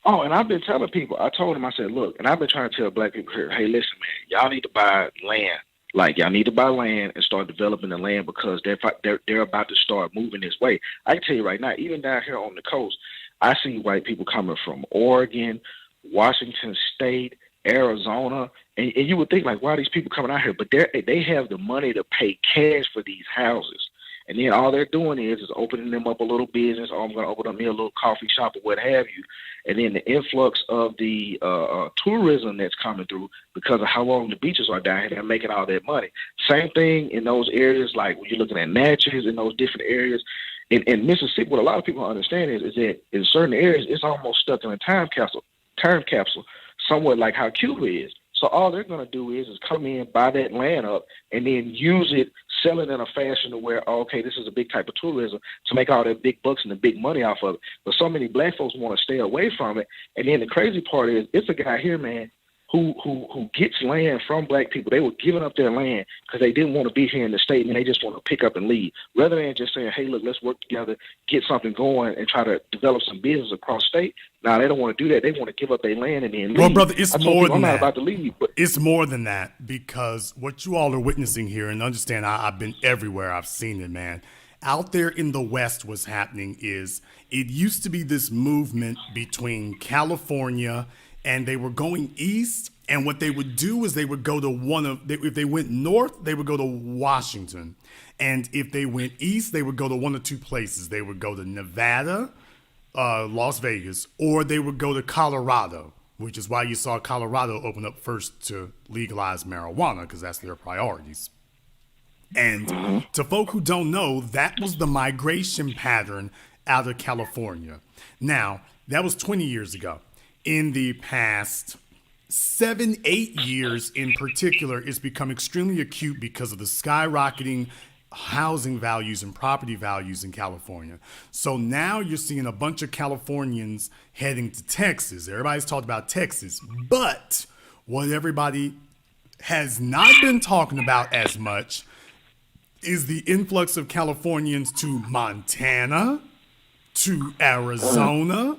Oh, and I've been telling people, I told them, I said, look, and I've been trying to tell black people here, hey, listen, man, y'all need to buy land. Like, y'all need to buy land and start developing the land because they're about to start moving this way. I can tell you right now, even down here on the coast, I see white people coming from Oregon, Washington State, Arizona, and you would think, like, why are these people coming out here? But they have the money to pay cash for these houses. And then all they're doing is opening them up a little business, or I'm going to open up me a little coffee shop or what have you. And then the influx of the tourism that's coming through because of how long the beaches are down here, they're making all that money. Same thing in those areas, like when you're looking at Natchez in those different areas. In Mississippi, what a lot of people understand is that in certain areas, it's almost stuck in a time capsule, somewhat like how Cuba is. So all they're going to do is come in, buy that land up, and then use it, sell it in a fashion to where, okay, this is a big type of tourism to make all that big bucks and the big money off of it. But so many black folks want to stay away from it. And then the crazy part is, it's a guy here, man, who gets land from black people. They were giving up their land because they didn't want to be here in the state, and they just want to pick up and leave. Rather than just saying, hey, look, let's work together, get something going, and try to develop some business across state. Now, they don't want to do that. They want to give up their land and then leave. Well, brother, it's more than I'm not that. about to leave. But it's more than that, because what you all are witnessing here, and understand, I've been everywhere. I've seen it, man. Out there in the West, what's happening is it used to be this movement between California, and they were going east. And what they would do is they would go to if they went north, they would go to Washington. And if they went east, they would go to one of two places. They would go to Nevada, Las Vegas, or they would go to Colorado, which is why you saw Colorado open up first to legalize marijuana, because that's their priorities. And to folk who don't know, that was the migration pattern out of California. Now, that was 20 years ago. In the past 7-8 years in particular, it's become extremely acute because of the skyrocketing housing values and property values in California. So now you're seeing a bunch of Californians heading to Texas. Everybody's talked about Texas, but what everybody has not been talking about as much is the influx of Californians to Montana, to Arizona,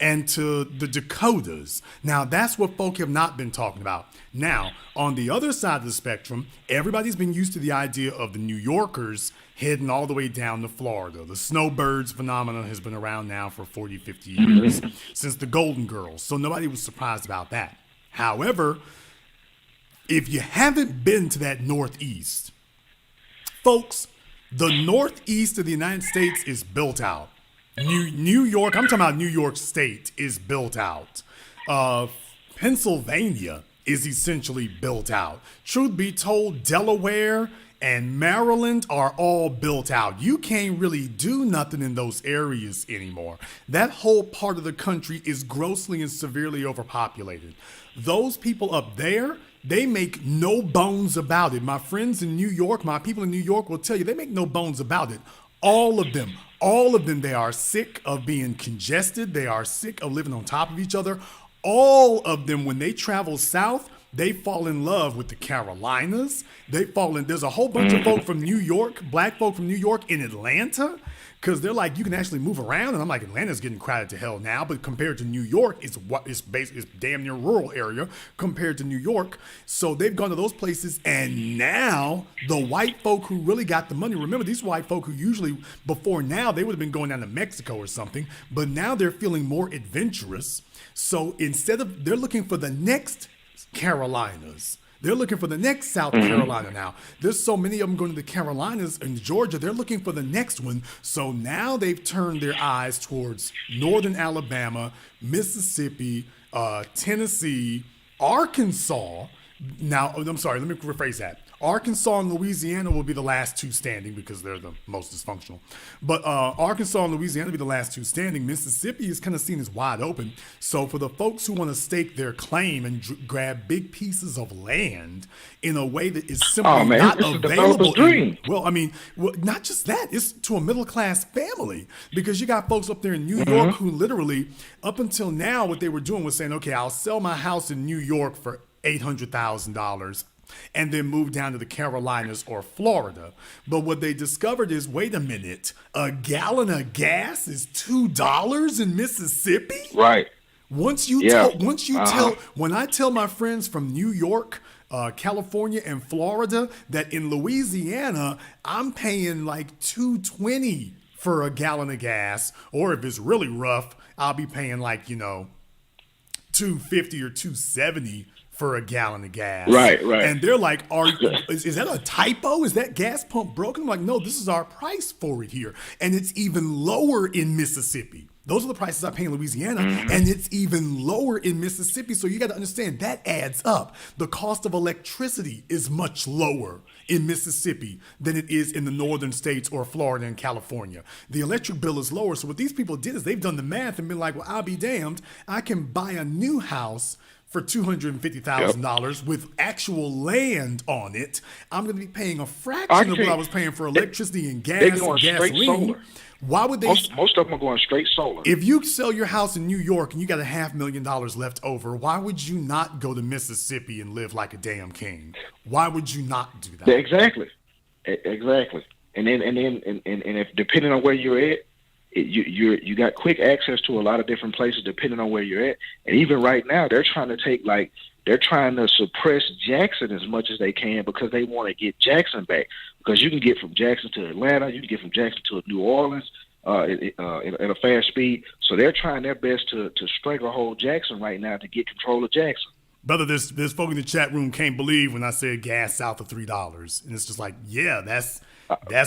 and to the Dakotas. Now, that's what folk have not been talking about. Now, on the other side of the spectrum, everybody's been used to the idea of the New Yorkers heading all the way down to Florida. The snowbirds phenomenon has been around now for 40, 50 years, since the Golden Girls. So nobody was surprised about that. However, if you haven't been to that Northeast, folks, the Northeast of the United States is built out. New York, I'm talking about New York State, is built out. Pennsylvania is essentially built out. Truth be told, Delaware and Maryland are all built out. You can't really do nothing in those areas anymore. That whole part of the country is grossly and severely overpopulated. Those people up there, they make no bones about it. My friends in New York, my people in New York will tell you, they make no bones about it. All of them, they are sick of being congested. They are sick of living on top of each other. All of them, when they travel south, they fall in love with the Carolinas. There's a whole bunch of folk from New York, black folk from New York in Atlanta, because they're like, you can actually move around. And I'm like, Atlanta's getting crowded to hell now, but compared to New York, it's damn near rural area compared to New York. So they've gone to those places, and now the white folk who really got the money, remember these white folk who usually before now they would have been going down to Mexico or something, but now they're feeling more adventurous. So they're looking for the next Carolinas. They're looking for the next South Carolina now. There's so many of them going to the Carolinas and Georgia. They're looking for the next one. So now they've turned their eyes towards northern Alabama, Mississippi, Tennessee, Arkansas. Now, I'm sorry, let me rephrase that. Arkansas and Louisiana will be the last two standing because they're the most dysfunctional. But Arkansas and Louisiana will be the last two standing. Mississippi is kind of seen as wide open. So for the folks who want to stake their claim and grab big pieces of land in a way that is simply not available. Not just that. It's to a middle-class family, because you got folks up there in New York who literally, up until now, what they were doing was saying, okay, I'll sell my house in New York for $800,000 and then move down to the Carolinas or Florida. But what they discovered is, wait a minute, a gallon of gas is $2 in Mississippi? Right. When I tell my friends from New York, California, and Florida that in Louisiana, I'm paying like $2.20 for a gallon of gas, or if it's really rough, I'll be paying like, $2.50 or $2.70 for a gallon of gas. Right. And they're like, is that a typo? Is that gas pump broken? I'm like, no, this is our price for it here. And it's even lower in Mississippi. Those are the prices I pay in Louisiana, and it's even lower in Mississippi. So you got to understand that adds up. The cost of electricity is much lower in Mississippi than it is in the northern states or Florida and California. The electric bill is lower. So what these people did is they've done the math and been like, well, I'll be damned. I can buy a new house for $250,000 with actual land on it. I'm going to be paying a fraction of what I was paying for electricity and gas and gasoline. Why would they? Most of them are going straight solar. If you sell your house in New York and you got $500,000 left over, why would you not go to Mississippi and live like a damn king? Why would you not do that? Exactly. And if depending on where you're at, you got quick access to a lot of different places depending on where you're at. And even right now, they're trying to suppress Jackson as much as they can because they want to get Jackson back. Because you can get from Jackson to Atlanta, you can get from Jackson to New Orleans at a fast speed. So they're trying their best to stranglehold Jackson right now to get control of Jackson. Brother, this folk in the chat room can't believe when I said gas south of $3. And it's just like, yeah, that's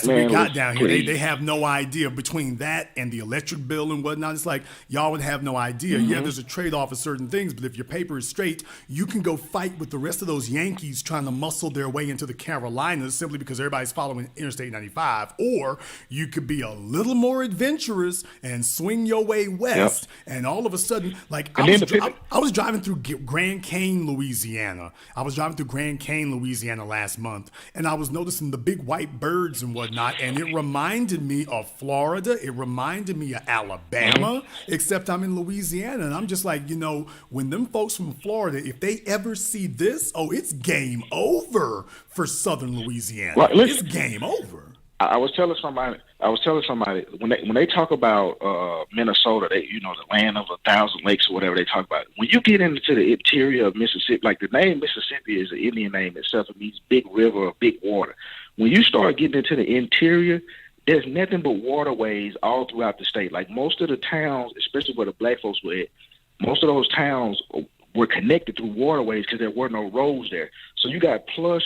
what we got down here. They have no idea between that and the electric bill and whatnot. It's like y'all would have no idea. Yeah, there's a trade-off of certain things, but if your paper is straight, you can go fight with the rest of those Yankees trying to muscle their way into the Carolinas simply because everybody's following Interstate 95. Or you could be a little more adventurous and swing your way west. And all of a sudden, like I was driving through Grand Cane, Louisiana. Last month, and I was noticing the big white birds and whatnot, and it reminded me of Florida. It reminded me of Alabama, except I'm in Louisiana, and I'm just like, when them folks from Florida, if they ever see this, it's game over for Southern Louisiana. Right, it's game over. I was telling somebody when they talk about Minnesota, the land of 1,000 lakes or whatever they talk about. When you get into the interior of Mississippi, like the name Mississippi is an Indian name itself. It means big river or big water. When you start getting into the interior, there's nothing but waterways all throughout the state. Like most of the towns, especially where the black folks were at, most of those towns were connected through waterways because there were no roads there. So you got plush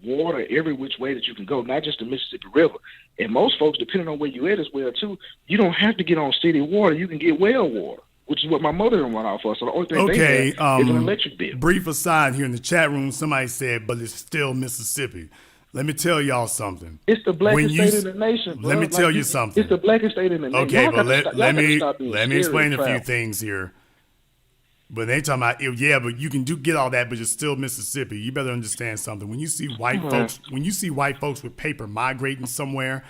water every which way that you can go, not just the Mississippi River. And most folks, depending on where you at as well too, you don't have to get on city water. You can get well water, which is what my mother run off for. So the only thing they have is an electric bill. Brief aside here in the chat room, somebody said, but it's still Mississippi. Let me tell y'all something. It's the blackest state in the nation, bro. Let me tell you something. It's the blackest state in the nation. Okay, but let me explain a few things here. But they talking about, but you can get all that, but it's still Mississippi. You better understand something. When you see white folks with paper migrating somewhere,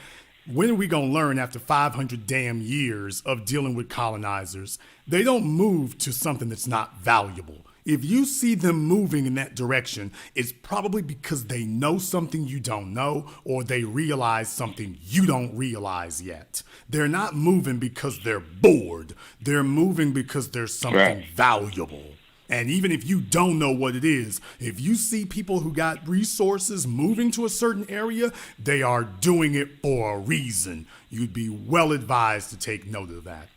when are we going to learn after 500 damn years of dealing with colonizers? They don't move to something that's not valuable. If you see them moving in that direction, it's probably because they know something you don't know, or they realize something you don't realize yet. They're not moving because they're bored. They're moving because there's something valuable. And even if you don't know what it is, if you see people who got resources moving to a certain area, they are doing it for a reason. You'd be well advised to take note of that.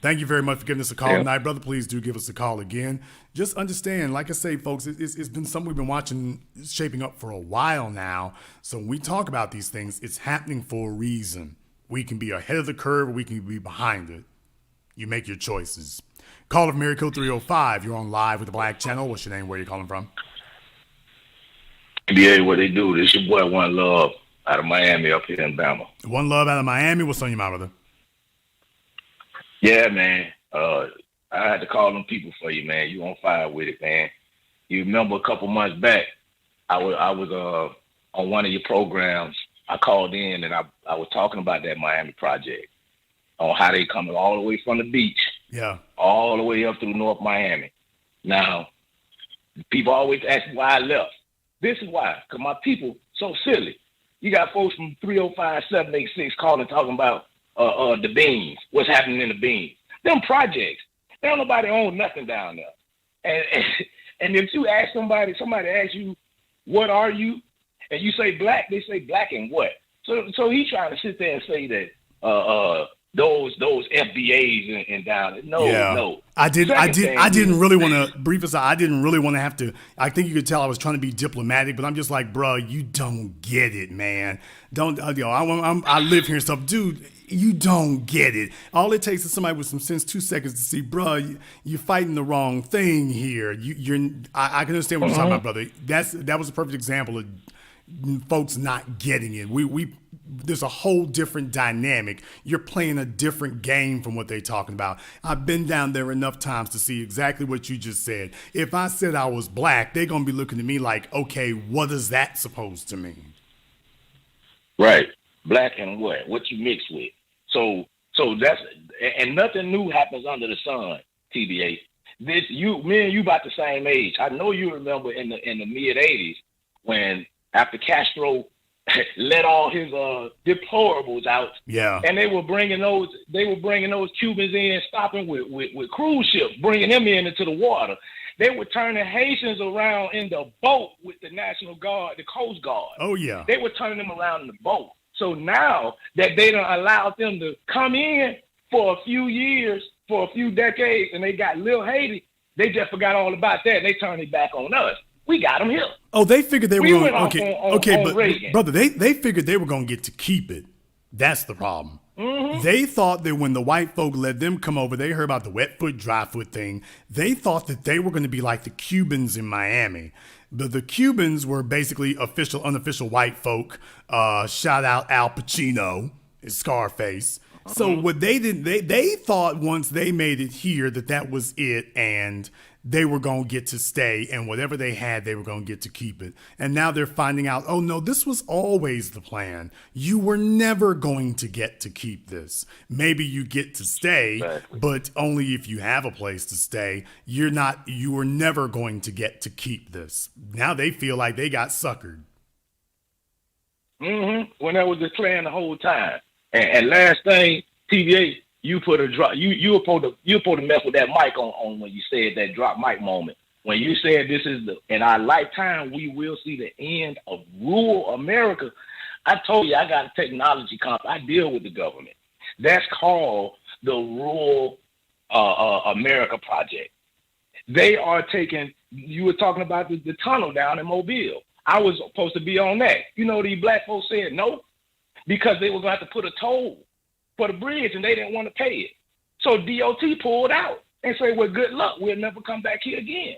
Thank you very much for giving us a call tonight, brother. Please do give us a call again. Just understand, like I say, folks, it's been something we've been watching shaping up for a while now. So when we talk about these things, it's happening for a reason. We can be ahead of the curve or we can be behind it. You make your choices. Caller from Area Code 305. You're on live with the Black Channel. What's your name? Where are you calling from? Yeah, what they do. This your boy One Love out of Miami up here in Bama. One Love out of Miami. What's on your mind, brother? Yeah, man. I had to call them people for you, man. You on fire with it, man. You remember a couple months back, I was on one of your programs. I called in and I was talking about that Miami project, on how they coming all the way from the beach, all the way up through North Miami. Now, people always ask me why I left. This is why, because my people so silly. You got folks from 305-786 calling talking about the beans, what's happening in the beans. Them projects, there don't nobody own nothing down there. And if you ask somebody asks you, what are you? And you say black, they say black and what? So he trying to sit there and say that those FBAs and down. No. I didn't really want to brief us out. I didn't really want to have to. I think you could tell I was trying to be diplomatic, but I'm just like, bro, you don't get it, man. Don't I live here and stuff, dude. You don't get it. All it takes is somebody with some sense, 2 seconds to see, bro, you're fighting the wrong thing here. I can understand what you're talking about, brother. That was a perfect example of folks not getting it. There's a whole different dynamic. You're playing a different game from what they're talking about. I've been down there enough times to see exactly what you just said. If I said I was black, they're going to be looking at me like, okay, what is that supposed to mean? Right. Black and what? What you mix with. So that's, and nothing new happens under the sun, TBA. Me and you about the same age. I know you remember in the mid 80s when after Castro let all his deplorables out. Yeah. And they were bringing those Cubans in, stopping with cruise ships, bringing them into the water. They were turning Haitians around in the boat with the National Guard, the Coast Guard. Oh yeah. They were turning them around in the boat. So now that they done allowed them to come in for a few years, for a few decades, and they got Lil Haiti, they just forgot all about that. And they turned it back on us. We got them here. Oh, they figured they were going. Okay, but Reagan. Brother, they figured they were going to get to keep it. That's the problem. Mm-hmm. They thought that when the white folk let them come over, they heard about the wet foot, dry foot thing. They thought that they were going to be like the Cubans in Miami. But the Cubans were basically official, unofficial white folk. Shout out Al Pacino, Scarface. So what they thought once they made it here that was it, and they were going to get to stay, and whatever they had, they were going to get to keep it. And now they're finding out, oh no, this was always the plan. You were never going to get to keep this. Maybe you get to stay, but only if you have a place to stay. You were never going to get to keep this. Now they feel like they got suckered. Mm-hmm. When that was the plan the whole time. And last thing, TVA, you put a drop. You supposed to mess with that mic on when you said that drop mic moment. When you said this is in our lifetime we will see the end of rural America. I told you I got a technology company. I deal with the government. That's called the Rural America Project. They are taking. You were talking about the tunnel down in Mobile. I was supposed to be on that. You know, these black folks said no because they were going to have to put a toll for the bridge, and they didn't want to pay it. So DOT pulled out and said, well, good luck. We'll never come back here again.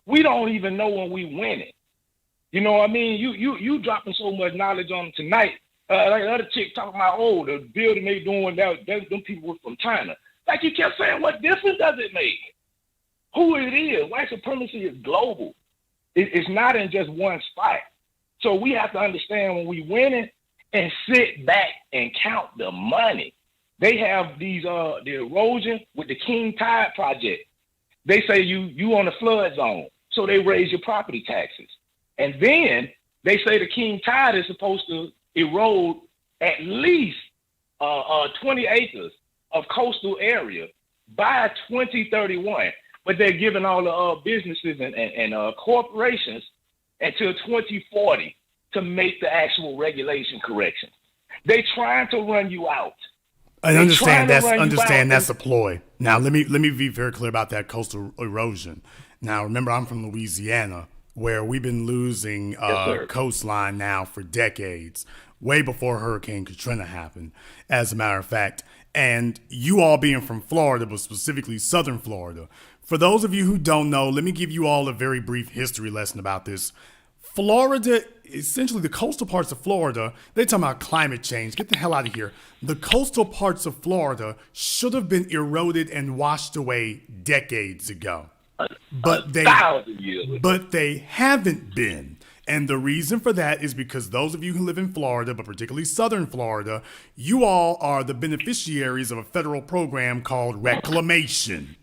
We don't even know when we win it. You know what I mean? You dropping so much knowledge on them tonight. Like the other chick talking about, the building they doing, them people were from China. Like you kept saying, what difference does it make? Who it is? White supremacy is global. It's not in just one spot. So we have to understand when we win it, and sit back and count the money. They have these the erosion with the King Tide project. They say you on the flood zone, so they raise your property taxes. And then they say the King Tide is supposed to erode at least 20 acres of coastal area by 2031. But they're giving all the businesses and corporations until 2040 to make the actual regulation corrections. They trying to run you out. I understand that's a ploy. Now let me be very clear about that coastal erosion. Now remember, I'm from Louisiana, where we've been losing coastline now for decades, way before Hurricane Katrina happened, as a matter of fact. And you all being from Florida, but specifically Southern Florida. For those of you who don't know, let me give you all a very brief history lesson about this. Florida, essentially the coastal parts of Florida, they're talking about climate change. Get the hell out of here. The coastal parts of Florida should have been eroded and washed away decades ago. But they haven't been. And the reason for that is because those of you who live in Florida, but particularly Southern Florida, you all are the beneficiaries of a federal program called reclamation.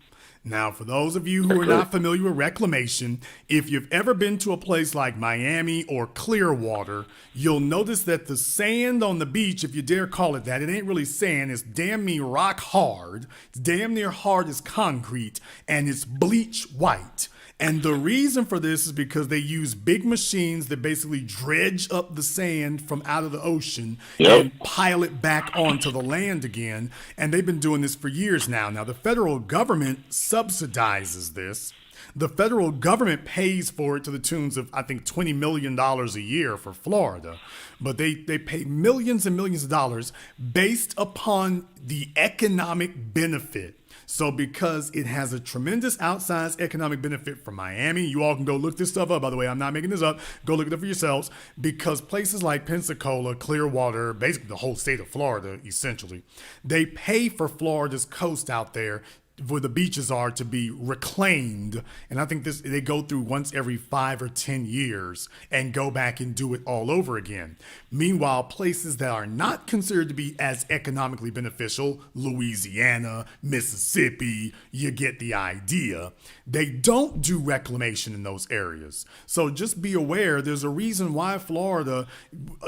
Now, for those of you who are not familiar with reclamation, if you've ever been to a place like Miami or Clearwater, you'll notice that the sand on the beach, if you dare call it that, it ain't really sand, it's damn near rock hard. It's damn near hard as concrete, and it's bleach white. And the reason for this is because they use big machines that basically dredge up the sand from out of the ocean and pile it back onto the land again. And they've been doing this for years now. Now, the federal government subsidizes this. The federal government pays for it to the tunes of, I think, $20 million a year for Florida. But they pay millions and millions of dollars based upon the economic benefit. So because it has a tremendous outsized economic benefit for Miami, you all can go look this stuff up. By the way, I'm not making this up. Go look it up for yourselves. Because places like Pensacola, Clearwater, basically the whole state of Florida, essentially, they pay for Florida's coast out there where the beaches are to be reclaimed. And I think they go through once every 5 or 10 years and go back and do it all over again. Meanwhile, places that are not considered to be as economically beneficial, Louisiana, Mississippi, you get the idea, they don't do reclamation in those areas. So just be aware, there's a reason why Florida,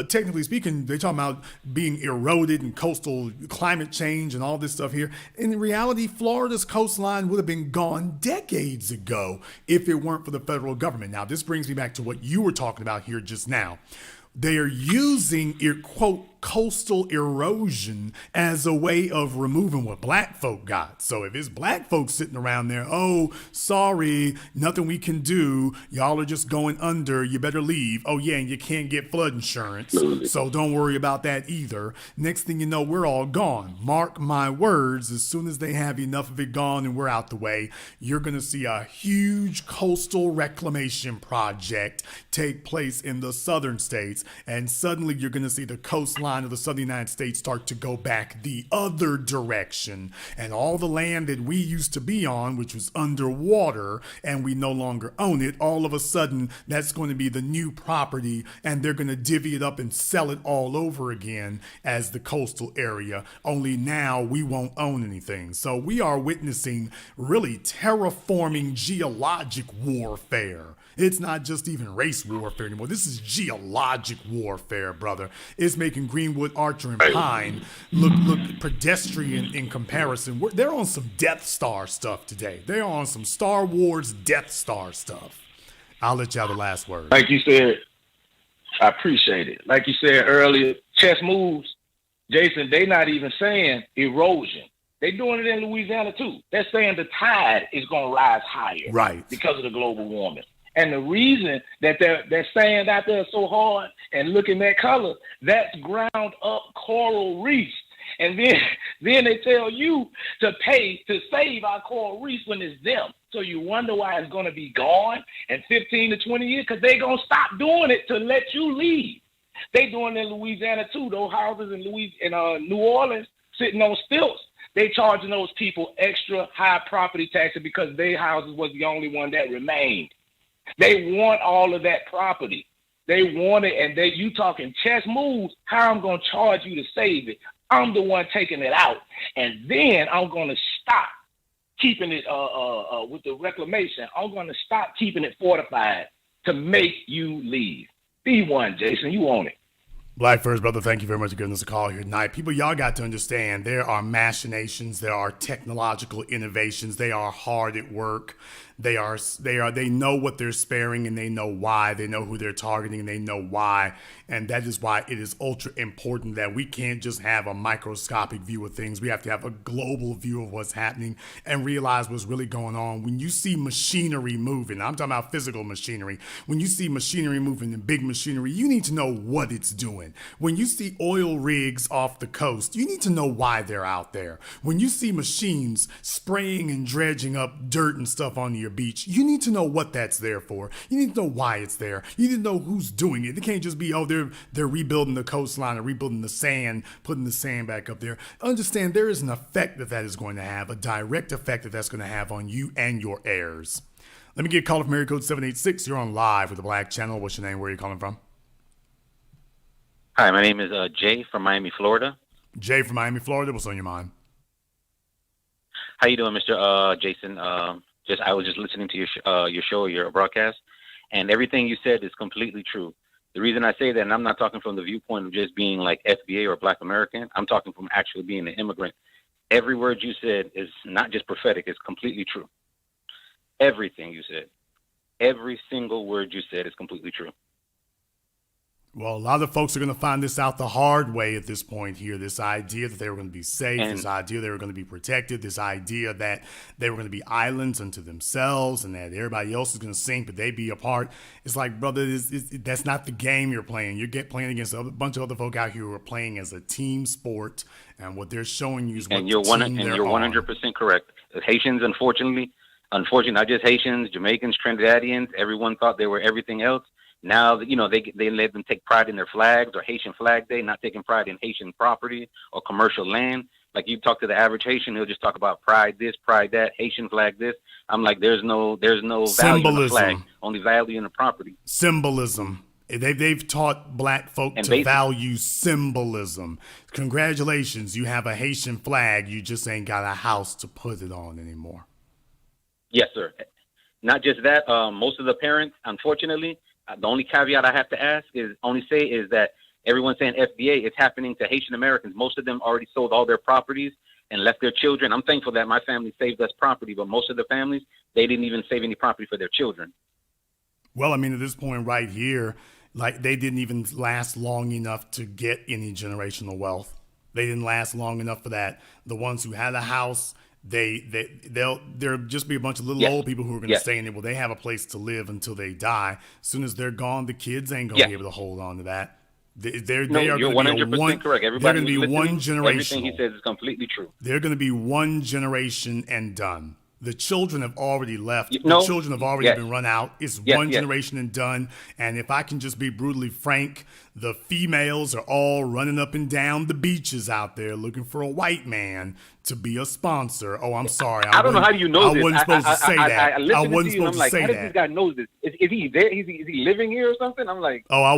technically speaking, they're talking about being eroded and coastal climate change and all this stuff here. In reality, Florida's coastline would have been gone decades ago if it weren't for the federal government. Now, this brings me back to what you were talking about here just now. They are using, quote, coastal erosion as a way of removing what black folk got. So if it's black folks sitting around there, oh, sorry, nothing we can do. Y'all are just going under. You better leave. Oh, yeah, and you can't get flood insurance. So don't worry about that either. Next thing you know, we're all gone. Mark my words, as soon as they have enough of it gone and we're out the way, you're going to see a huge coastal reclamation project take place in the southern states. And suddenly you're going to see the coastline of the southern United States start to go back the other direction. And all the land that we used to be on, which was underwater, and we no longer own it, all of a sudden that's going to be the new property, and they're going to divvy it up and sell it all over again as the coastal area. Only now we won't own anything. So we are witnessing really terraforming geologic warfare. It's not just even race warfare anymore. This is geologic warfare, brother. It's making Greenwood, Archer, and Pine look pedestrian in comparison. They're on some Death Star stuff today. They're on some Star Wars Death Star stuff. I'll let you have the last word. Like you said, I appreciate it. Like you said earlier, chess moves, Jason, they not even saying erosion. They're doing it in Louisiana too. They're saying the tide is going to rise higher, right, because of the global warming. And the reason that they're sand out there so hard and looking that color, that's ground up coral reefs. And then they tell you to pay to save our coral reefs when it's them. So you wonder why it's going to be gone in 15 to 20 years, because they're going to stop doing it to let you leave. They doing it in Louisiana too. Those houses in New Orleans sitting on stilts. They charging those people extra high property taxes because their houses was the only one that remained. They want all of that property. They want it, and you talking chess moves, how I'm going to charge you to save it. I'm the one taking it out. And then I'm going to stop keeping it with the reclamation. I'm going to stop keeping it fortified to make you leave. Be one, Jason. You own it. Black First, brother, thank you very much for giving us a call here tonight. People, y'all got to understand there are machinations, there are technological innovations, they are hard at work. They know what they're sparing, and they know why. They know who they're targeting, and they know why. And that is why it is ultra important that we can't just have a microscopic view of things. We have to have a global view of what's happening and realize what's really going on. When you see machinery moving, I'm talking about physical machinery. When you see machinery moving and big machinery, you need to know what it's doing. When you see oil rigs off the coast, you need to know why they're out there. When you see machines spraying and dredging up dirt and stuff on your beach, you need to know what that's there for. You need to know why it's there. You need to know who's doing it. It can't just be, oh, they're rebuilding the coastline or rebuilding the sand, putting the sand back up there. Understand there is an effect that is going to have, a direct effect that's going to have on you and your heirs. Let me get a call from area code 786. You're on live with the Black Channel. What's your name? Where are you calling from? Hi, my name is Jay from Miami, Florida. Jay from Miami, Florida. What's on your mind? How you doing, Mr. Jason? I was just listening to your show, your broadcast, and everything you said is completely true. The reason I say that, and I'm not talking from the viewpoint of just being like FBA or Black American, I'm talking from actually being an immigrant. Every word you said is not just prophetic, it's completely true. Everything you said. Every single word you said is completely true. Well, a lot of folks are going to find this out the hard way at this point here. This idea that they were going to be safe, this idea they were going to be protected, this idea that they were going to be islands unto themselves and that everybody else is going to sink, but they be a part. It's like, brother, that's not the game you're playing. You're playing against a bunch of other folk out here who are playing as a team sport, and what they're showing you is what you're the team they're you're 100% correct. The Haitians, unfortunately, not just Haitians, Jamaicans, Trinidadians, everyone thought they were everything else. Now, you know, they let them take pride in their flags or Haitian Flag Day, not taking pride in Haitian property or commercial land. Like you talk to the average Haitian, he'll just talk about pride this, pride that, Haitian flag this. I'm like, there's no value in the flag, only value in the property. Symbolism. They've taught black folk to value symbolism. Congratulations, you have a Haitian flag. You just ain't got a house to put it on anymore. Yes, sir. Not just that. Most of the parents, unfortunately, the only caveat I have to say is that everyone's saying FBA, it's happening to Haitian Americans. Most of them already sold all their properties and left their children. I'm thankful that my family saved us property, but most of the families, they didn't even save any property for their children. Well, I mean, at this point right here, like they didn't even last long enough to get any generational wealth. They didn't last long enough for that. The ones who had a house, there'll just be a bunch of little old people who are going to stay in it. Well, they have a place to live until they die. As soon as they're gone, the kids ain't going to be able to hold on to that. You're 100% correct. Everybody they're going to be one generation. Everything he says is completely true. They're going to be one generation and done. The children have already left. The children have already been run out. It's one generation and done. And if I can just be brutally frank, the females are all running up and down the beaches out there looking for a white man to be a sponsor. Oh, I'm sorry. I don't know how you know this. I wasn't supposed to say that. I wasn't supposed to say that. How does this guy know this? Is he there? Is he living here or something? I'm like, I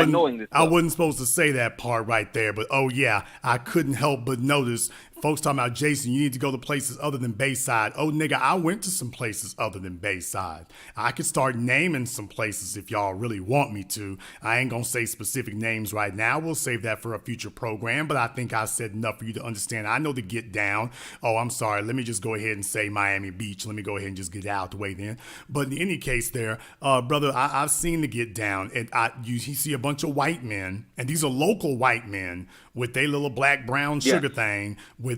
knowing this? I wasn't supposed to say that part right there. But oh yeah, I couldn't help but notice folks talking about, Jason, you need to go to places other than Bayside. Oh, nigga, I went to some places other than Bayside. I could start naming some places if y'all really want me to. I ain't going to say specific names right now. We'll save that for a future program, but I think I said enough for you to understand. I know the get down. Oh, I'm sorry. Let me just go ahead and say Miami Beach. Let me go ahead and just get out the way then. But in any case there, brother, I've seen the get down. And you see a bunch of white men, and these are local white men with their little black, brown sugar thing.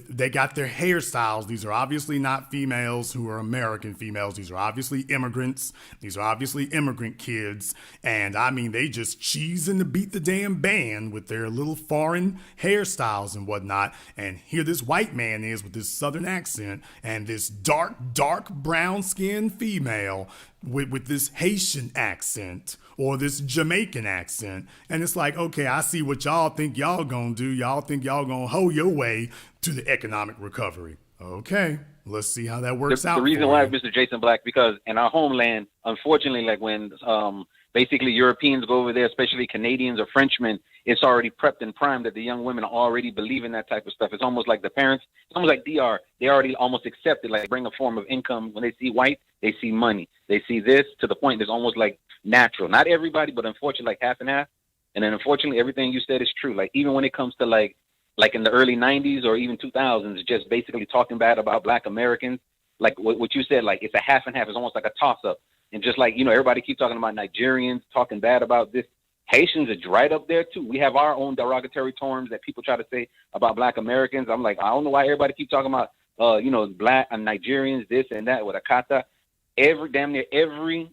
They got their hairstyles. These are obviously not females who are American females. These are obviously immigrants. These are obviously immigrant kids. And I mean, they just cheesing to beat the damn band with their little foreign hairstyles and whatnot. And here this white man is with this southern accent and this dark brown skinned female with this Haitian accent or this Jamaican accent. And it's like, okay, I see what y'all think y'all gonna do. Y'all think y'all gonna hoe your way to the economic recovery. Okay, let's see how that works out. The reason why, Mr. Jason Black, because in our homeland, unfortunately, like when basically Europeans go over there, especially Canadians or Frenchmen, it's already prepped and primed that the young women already believe in that type of stuff. It's almost like the parents, it's almost like DR. They already almost accept it, like bring a form of income. When they see white, they see money. They see this to the point that's almost like natural. Not everybody, but unfortunately, like half and half. And then unfortunately, everything you said is true. Like even when it comes to like in the early 90s or even 2000s, just basically talking bad about Black Americans, like what you said, like it's a half and half. It's almost like a toss-up. And just like, you know, everybody keep talking about Nigerians, talking bad about this. Haitians are right up there, too. We have our own derogatory terms that people try to say about Black Americans. I'm like, I don't know why everybody keep talking about, Black and Nigerians, this and that with Akata. Damn near every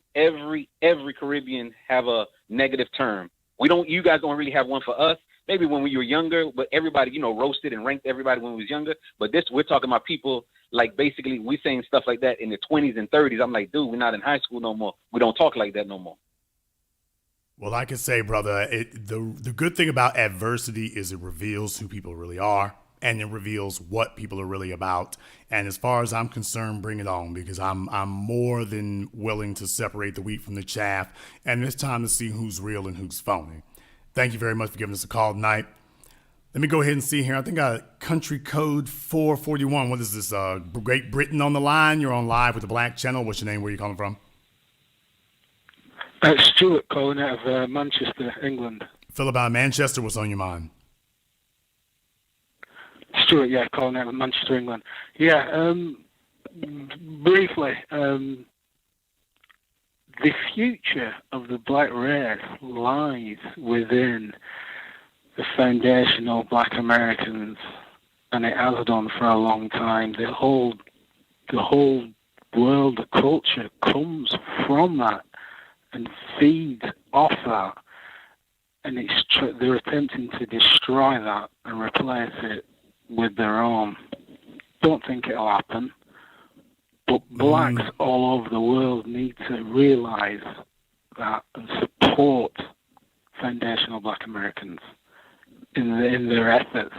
Caribbean have a negative term. You guys don't really have one for us. Maybe when we were younger, but everybody, roasted and ranked everybody when we was younger. But we're talking about people, like basically we saying stuff like that in the 20s and 30s. I'm like, dude, we're not in high school no more. We don't talk like that no more. Well, I can say, brother, the good thing about adversity is it reveals who people really are, and it reveals what people are really about. And as far as I'm concerned, bring it on, because I'm more than willing to separate the wheat from the chaff, and it's time to see who's real and who's phony. Thank you very much for giving us a call tonight. Let me go ahead and see here. I think I got country code 441. What is this? Great Britain on the line. You're on live with the Black Channel. What's your name? Where are you calling from? Stuart calling out of Manchester, England. Phil, about Manchester, what's on your mind? Stuart, yeah, calling out of Manchester, England. Yeah, briefly, the future of the black race lies within the foundational black Americans, and it has done for a long time. The whole world, the culture comes from that and feeds off that, and they're attempting to destroy that and replace it with their own. Don't think it'll happen, but blacks all over the world need to realize that and support foundational black Americans in their efforts,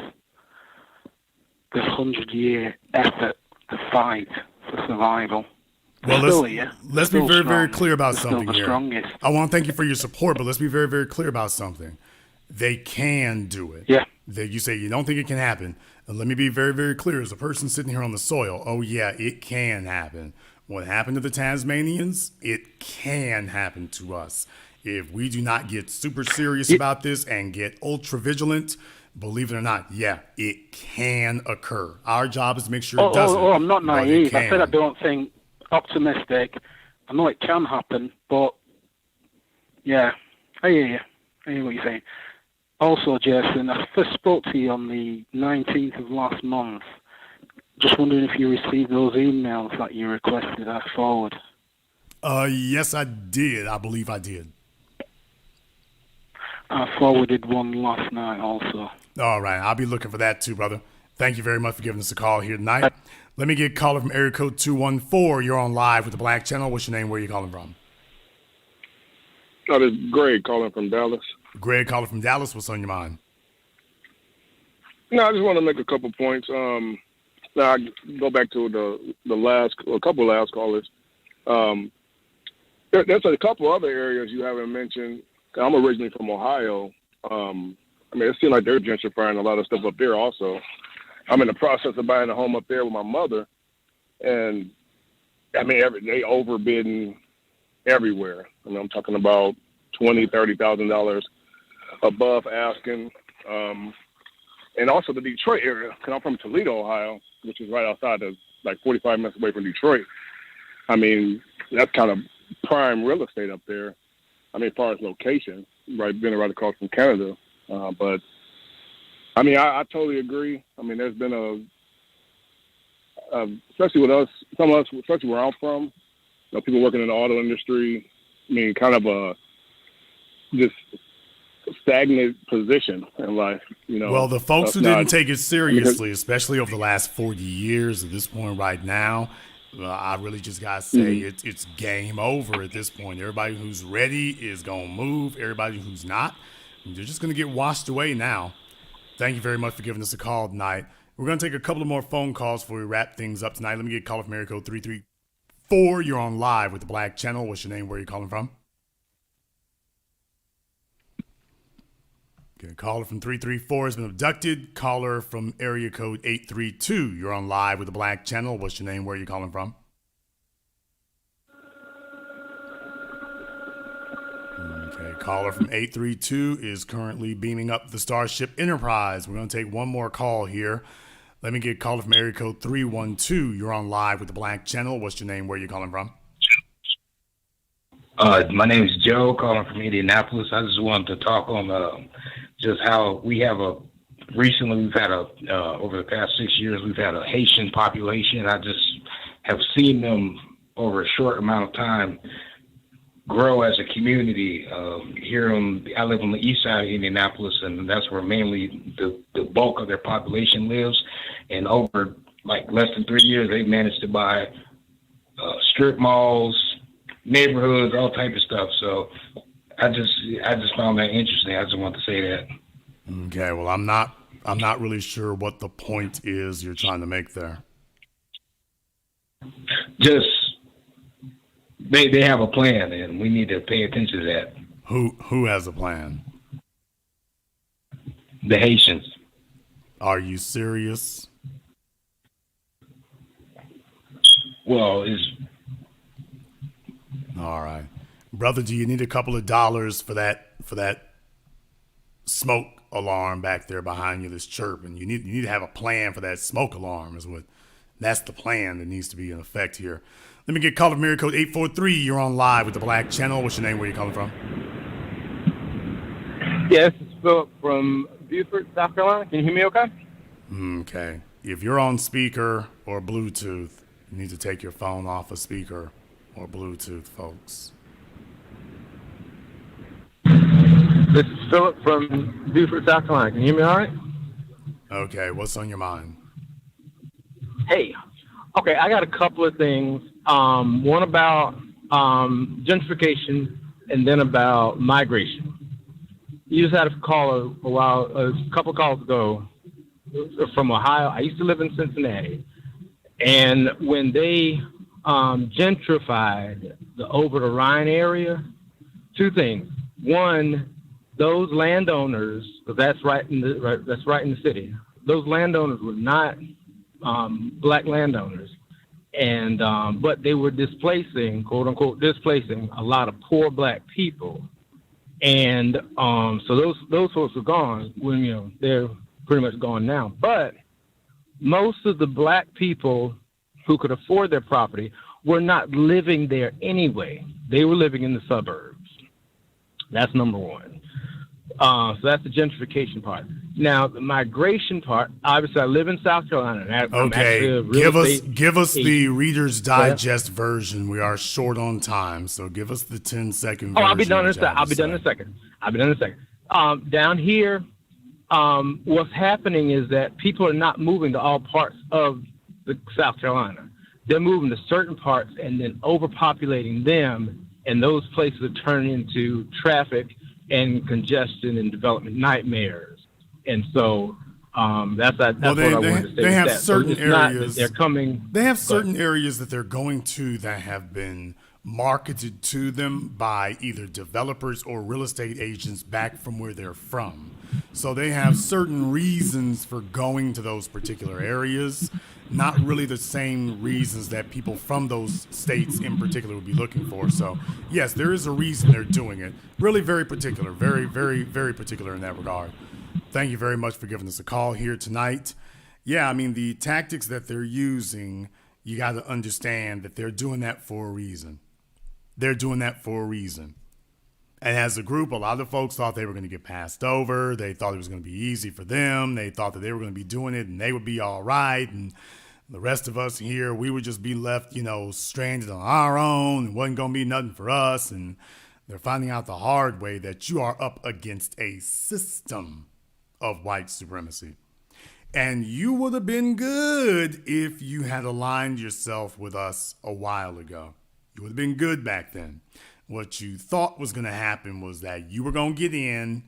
the 100-year effort to fight for survival. Well, let's be very, very clear about something here. Strongest. I want to thank you for your support, but let's be very, very clear about something. They can do it. Yeah. You say you don't think it can happen. And let me be very, very clear. As a person sitting here on the soil, oh, yeah, it can happen. What happened to the Tasmanians, it can happen to us. If we do not get super serious about this and get ultra vigilant, believe it or not, yeah, it can occur. Our job is to make sure it doesn't. I'm not naive. I said I don't think optimistic. I know it can happen, but yeah, I hear you. I hear what you're saying. Also, Jason, I first spoke to you on the 19th of last month. Just wondering if you received those emails that you requested I forward. Yes, I did. I believe I did. I forwarded one last night also. All right. I'll be looking for that too, brother. Thank you very much for giving us a call here tonight. Let me get a caller from area code 214. You're on live with the Black Channel. What's your name? Where are you calling from? This is Greg calling from Dallas. Greg calling from Dallas. What's on your mind? No, I just want to make a couple points. Now I go back to a couple last callers. There's a couple other areas you haven't mentioned. I'm originally from Ohio. It seems like they're gentrifying a lot of stuff up there also. I'm in the process of buying a home up there with my mother, and they overbidding everywhere. I'm talking about $20,000-$30,000 above asking, and also the Detroit area. Because I'm from Toledo, Ohio, which is right outside of 45 minutes away from Detroit. That's kind of prime real estate up there. As far as location, being right across from Canada, but. I totally agree. There's been especially with us, some of us, especially where I'm from, people working in the auto industry, kind of a just stagnant position in life. Well, the folks who didn't take it seriously, especially over the last 40 years at this point right now, I really just got to say it's game over at this point. Everybody who's ready is going to move. Everybody who's not, they're just going to get washed away now. Thank you very much for giving us a call tonight. We're going to take a couple of more phone calls before we wrap things up tonight. Let me get a caller from area code 334. You're on live with the Black Channel. What's your name? Where are you calling from? Okay, caller from 334 has been abducted. Caller from area code 832. You're on live with the Black Channel. What's your name? Where are you calling from? Okay, caller from 832 is currently beaming up the Starship Enterprise. We're going to take one more call here. Let me get a caller from area code 312. You're on live with the Black Channel. What's your name? Where are you calling from? My name is Joe, calling from Indianapolis. I just wanted to talk on just how we have recently we've had over the past 6 years, we've had a Haitian population. I just have seen them over a short amount of time grow as a community. I live on the east side of Indianapolis, and that's where mainly the bulk of their population lives. And over less than 3 years, they've managed to buy strip malls, neighborhoods, all type of stuff. So I just found that interesting. I just want to say that. Okay, well, I'm not really sure what the point is you're trying to make there. Just they have a plan, and we need to pay attention to that. Who has a plan? The Haitians. Are you serious? Well, it's all right, brother. Do you need a couple of dollars for that smoke alarm back there behind you that's chirping? You need to have a plan for that smoke alarm. That's the plan that needs to be in effect here. Let me get called from area code 843. You're on live with the Black Channel. What's your name? Where are you calling from? Yeah, this is Philip from Beaufort, South Carolina. Can you hear me okay? Okay. If you're on speaker or Bluetooth, you need to take your phone off of speaker or Bluetooth, folks. This is Philip from Beaufort, South Carolina. Can you hear me all right? Okay, what's on your mind? Hey, okay, I got a couple of things. One about gentrification and then about migration. You just had a call a couple of calls ago from Ohio. I used to live in Cincinnati. And when they gentrified the over the Rhine area, two things. One, those landowners, because that's right in the city. Those landowners were not black landowners, and but they were displacing, quote unquote, displacing a lot of poor black people, and so those folks are gone. When they're pretty much gone now. But most of the black people who could afford their property were not living there anyway. They were living in the suburbs. That's number one. So that's the gentrification part. Now, the migration part, obviously I live in South Carolina. Okay, give us the Reader's Digest version. We are short on time, so give us the 10-second version. I'll be done in a second. Down here, what's happening is that people are not moving to all parts of South Carolina. They're moving to certain parts and then overpopulating them, and those places are turning into traffic and congestion and development nightmares. And so that's what I wanted to say. They have certain areas. They're coming. They have certain areas that they're going to that have been marketed to them by either developers or real estate agents back from where they're from. So they have certain reasons for going to those particular areas, not really the same reasons that people from those states in particular would be looking for. So yes, there is a reason they're doing it. Really very particular, very, very, very particular in that regard. Thank you very much for giving us a call here tonight. Yeah, I mean, the tactics that they're using, you got to understand that they're doing that for a reason. They're doing that for a reason. And as a group, a lot of folks thought they were going to get passed over. They thought it was going to be easy for them. They thought that they were going to be doing it and they would be all right. And the rest of us here, we would just be left, stranded on our own. It wasn't going to be nothing for us. And they're finding out the hard way that you are up against a system of white supremacy. And you would have been good if you had aligned yourself with us a while ago. You would have been good back then. What you thought was going to happen was that you were going to get in,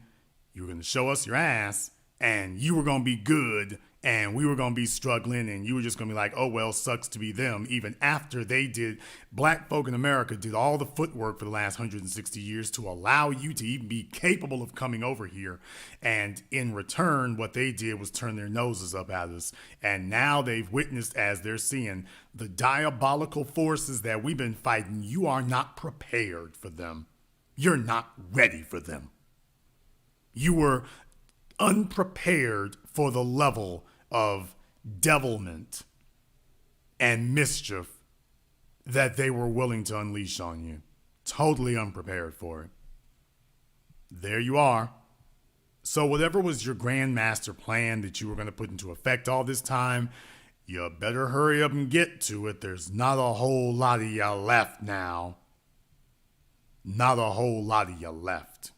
you were going to show us your ass, and you were going to be good, and we were going to be struggling, and you were just going to be like, oh, well, sucks to be them. Even after black folk in America did all the footwork for the last 160 years to allow you to even be capable of coming over here. And in return, what they did was turn their noses up at us. And now they've witnessed, as they're seeing, the diabolical forces that we've been fighting. You are not prepared for them. You're not ready for them. You were unprepared for the level of devilment and mischief that they were willing to unleash on you. Totally unprepared for it. There you are. So whatever was your grand master plan that you were going to put into effect all this time, you better hurry up and get to it. There's not a whole lot of you left now. Not a whole lot of you left.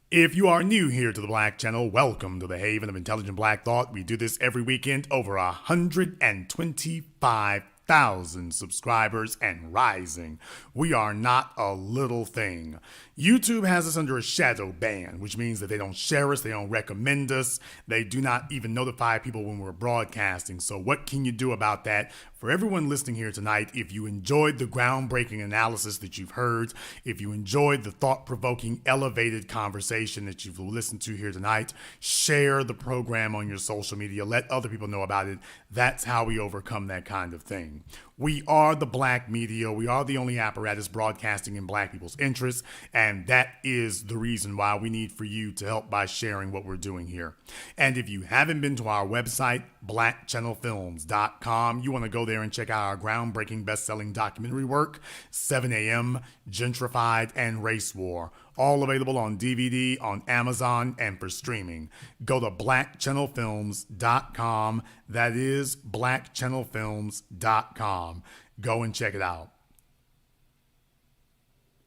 If you are new here to the Black Channel, welcome to the Haven of Intelligent Black Thought. We do this every weekend, over 125,000 subscribers and rising. We are not a little thing. YouTube has us under a shadow ban, which means that they don't share us, they don't recommend us, they do not even notify people when we're broadcasting. So what can you do about that? For everyone listening here tonight, if you enjoyed the groundbreaking analysis that you've heard, if you enjoyed the thought-provoking, elevated conversation that you've listened to here tonight, share the program on your social media. Let other people know about it. That's how we overcome that kind of thing. We are the Black media. We are the only apparatus broadcasting in Black people's interests, and that is the reason why we need for you to help by sharing what we're doing here. And if you haven't been to our website, blackchannelfilms.com, you want to go there and check out our groundbreaking best-selling documentary work, 7 a.m., Gentrified, and Race War. All available on DVD, on Amazon, and for streaming. Go to blackchannelfilms.com. That is blackchannelfilms.com. Go and check it out.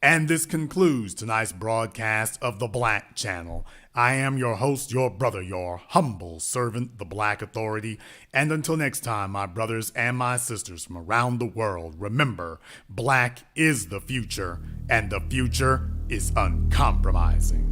And this concludes tonight's broadcast of the Black Channel. I am your host, your brother, your humble servant, the Black Authority. And until next time, my brothers and my sisters from around the world, remember, Black is the future, and the future is uncompromising.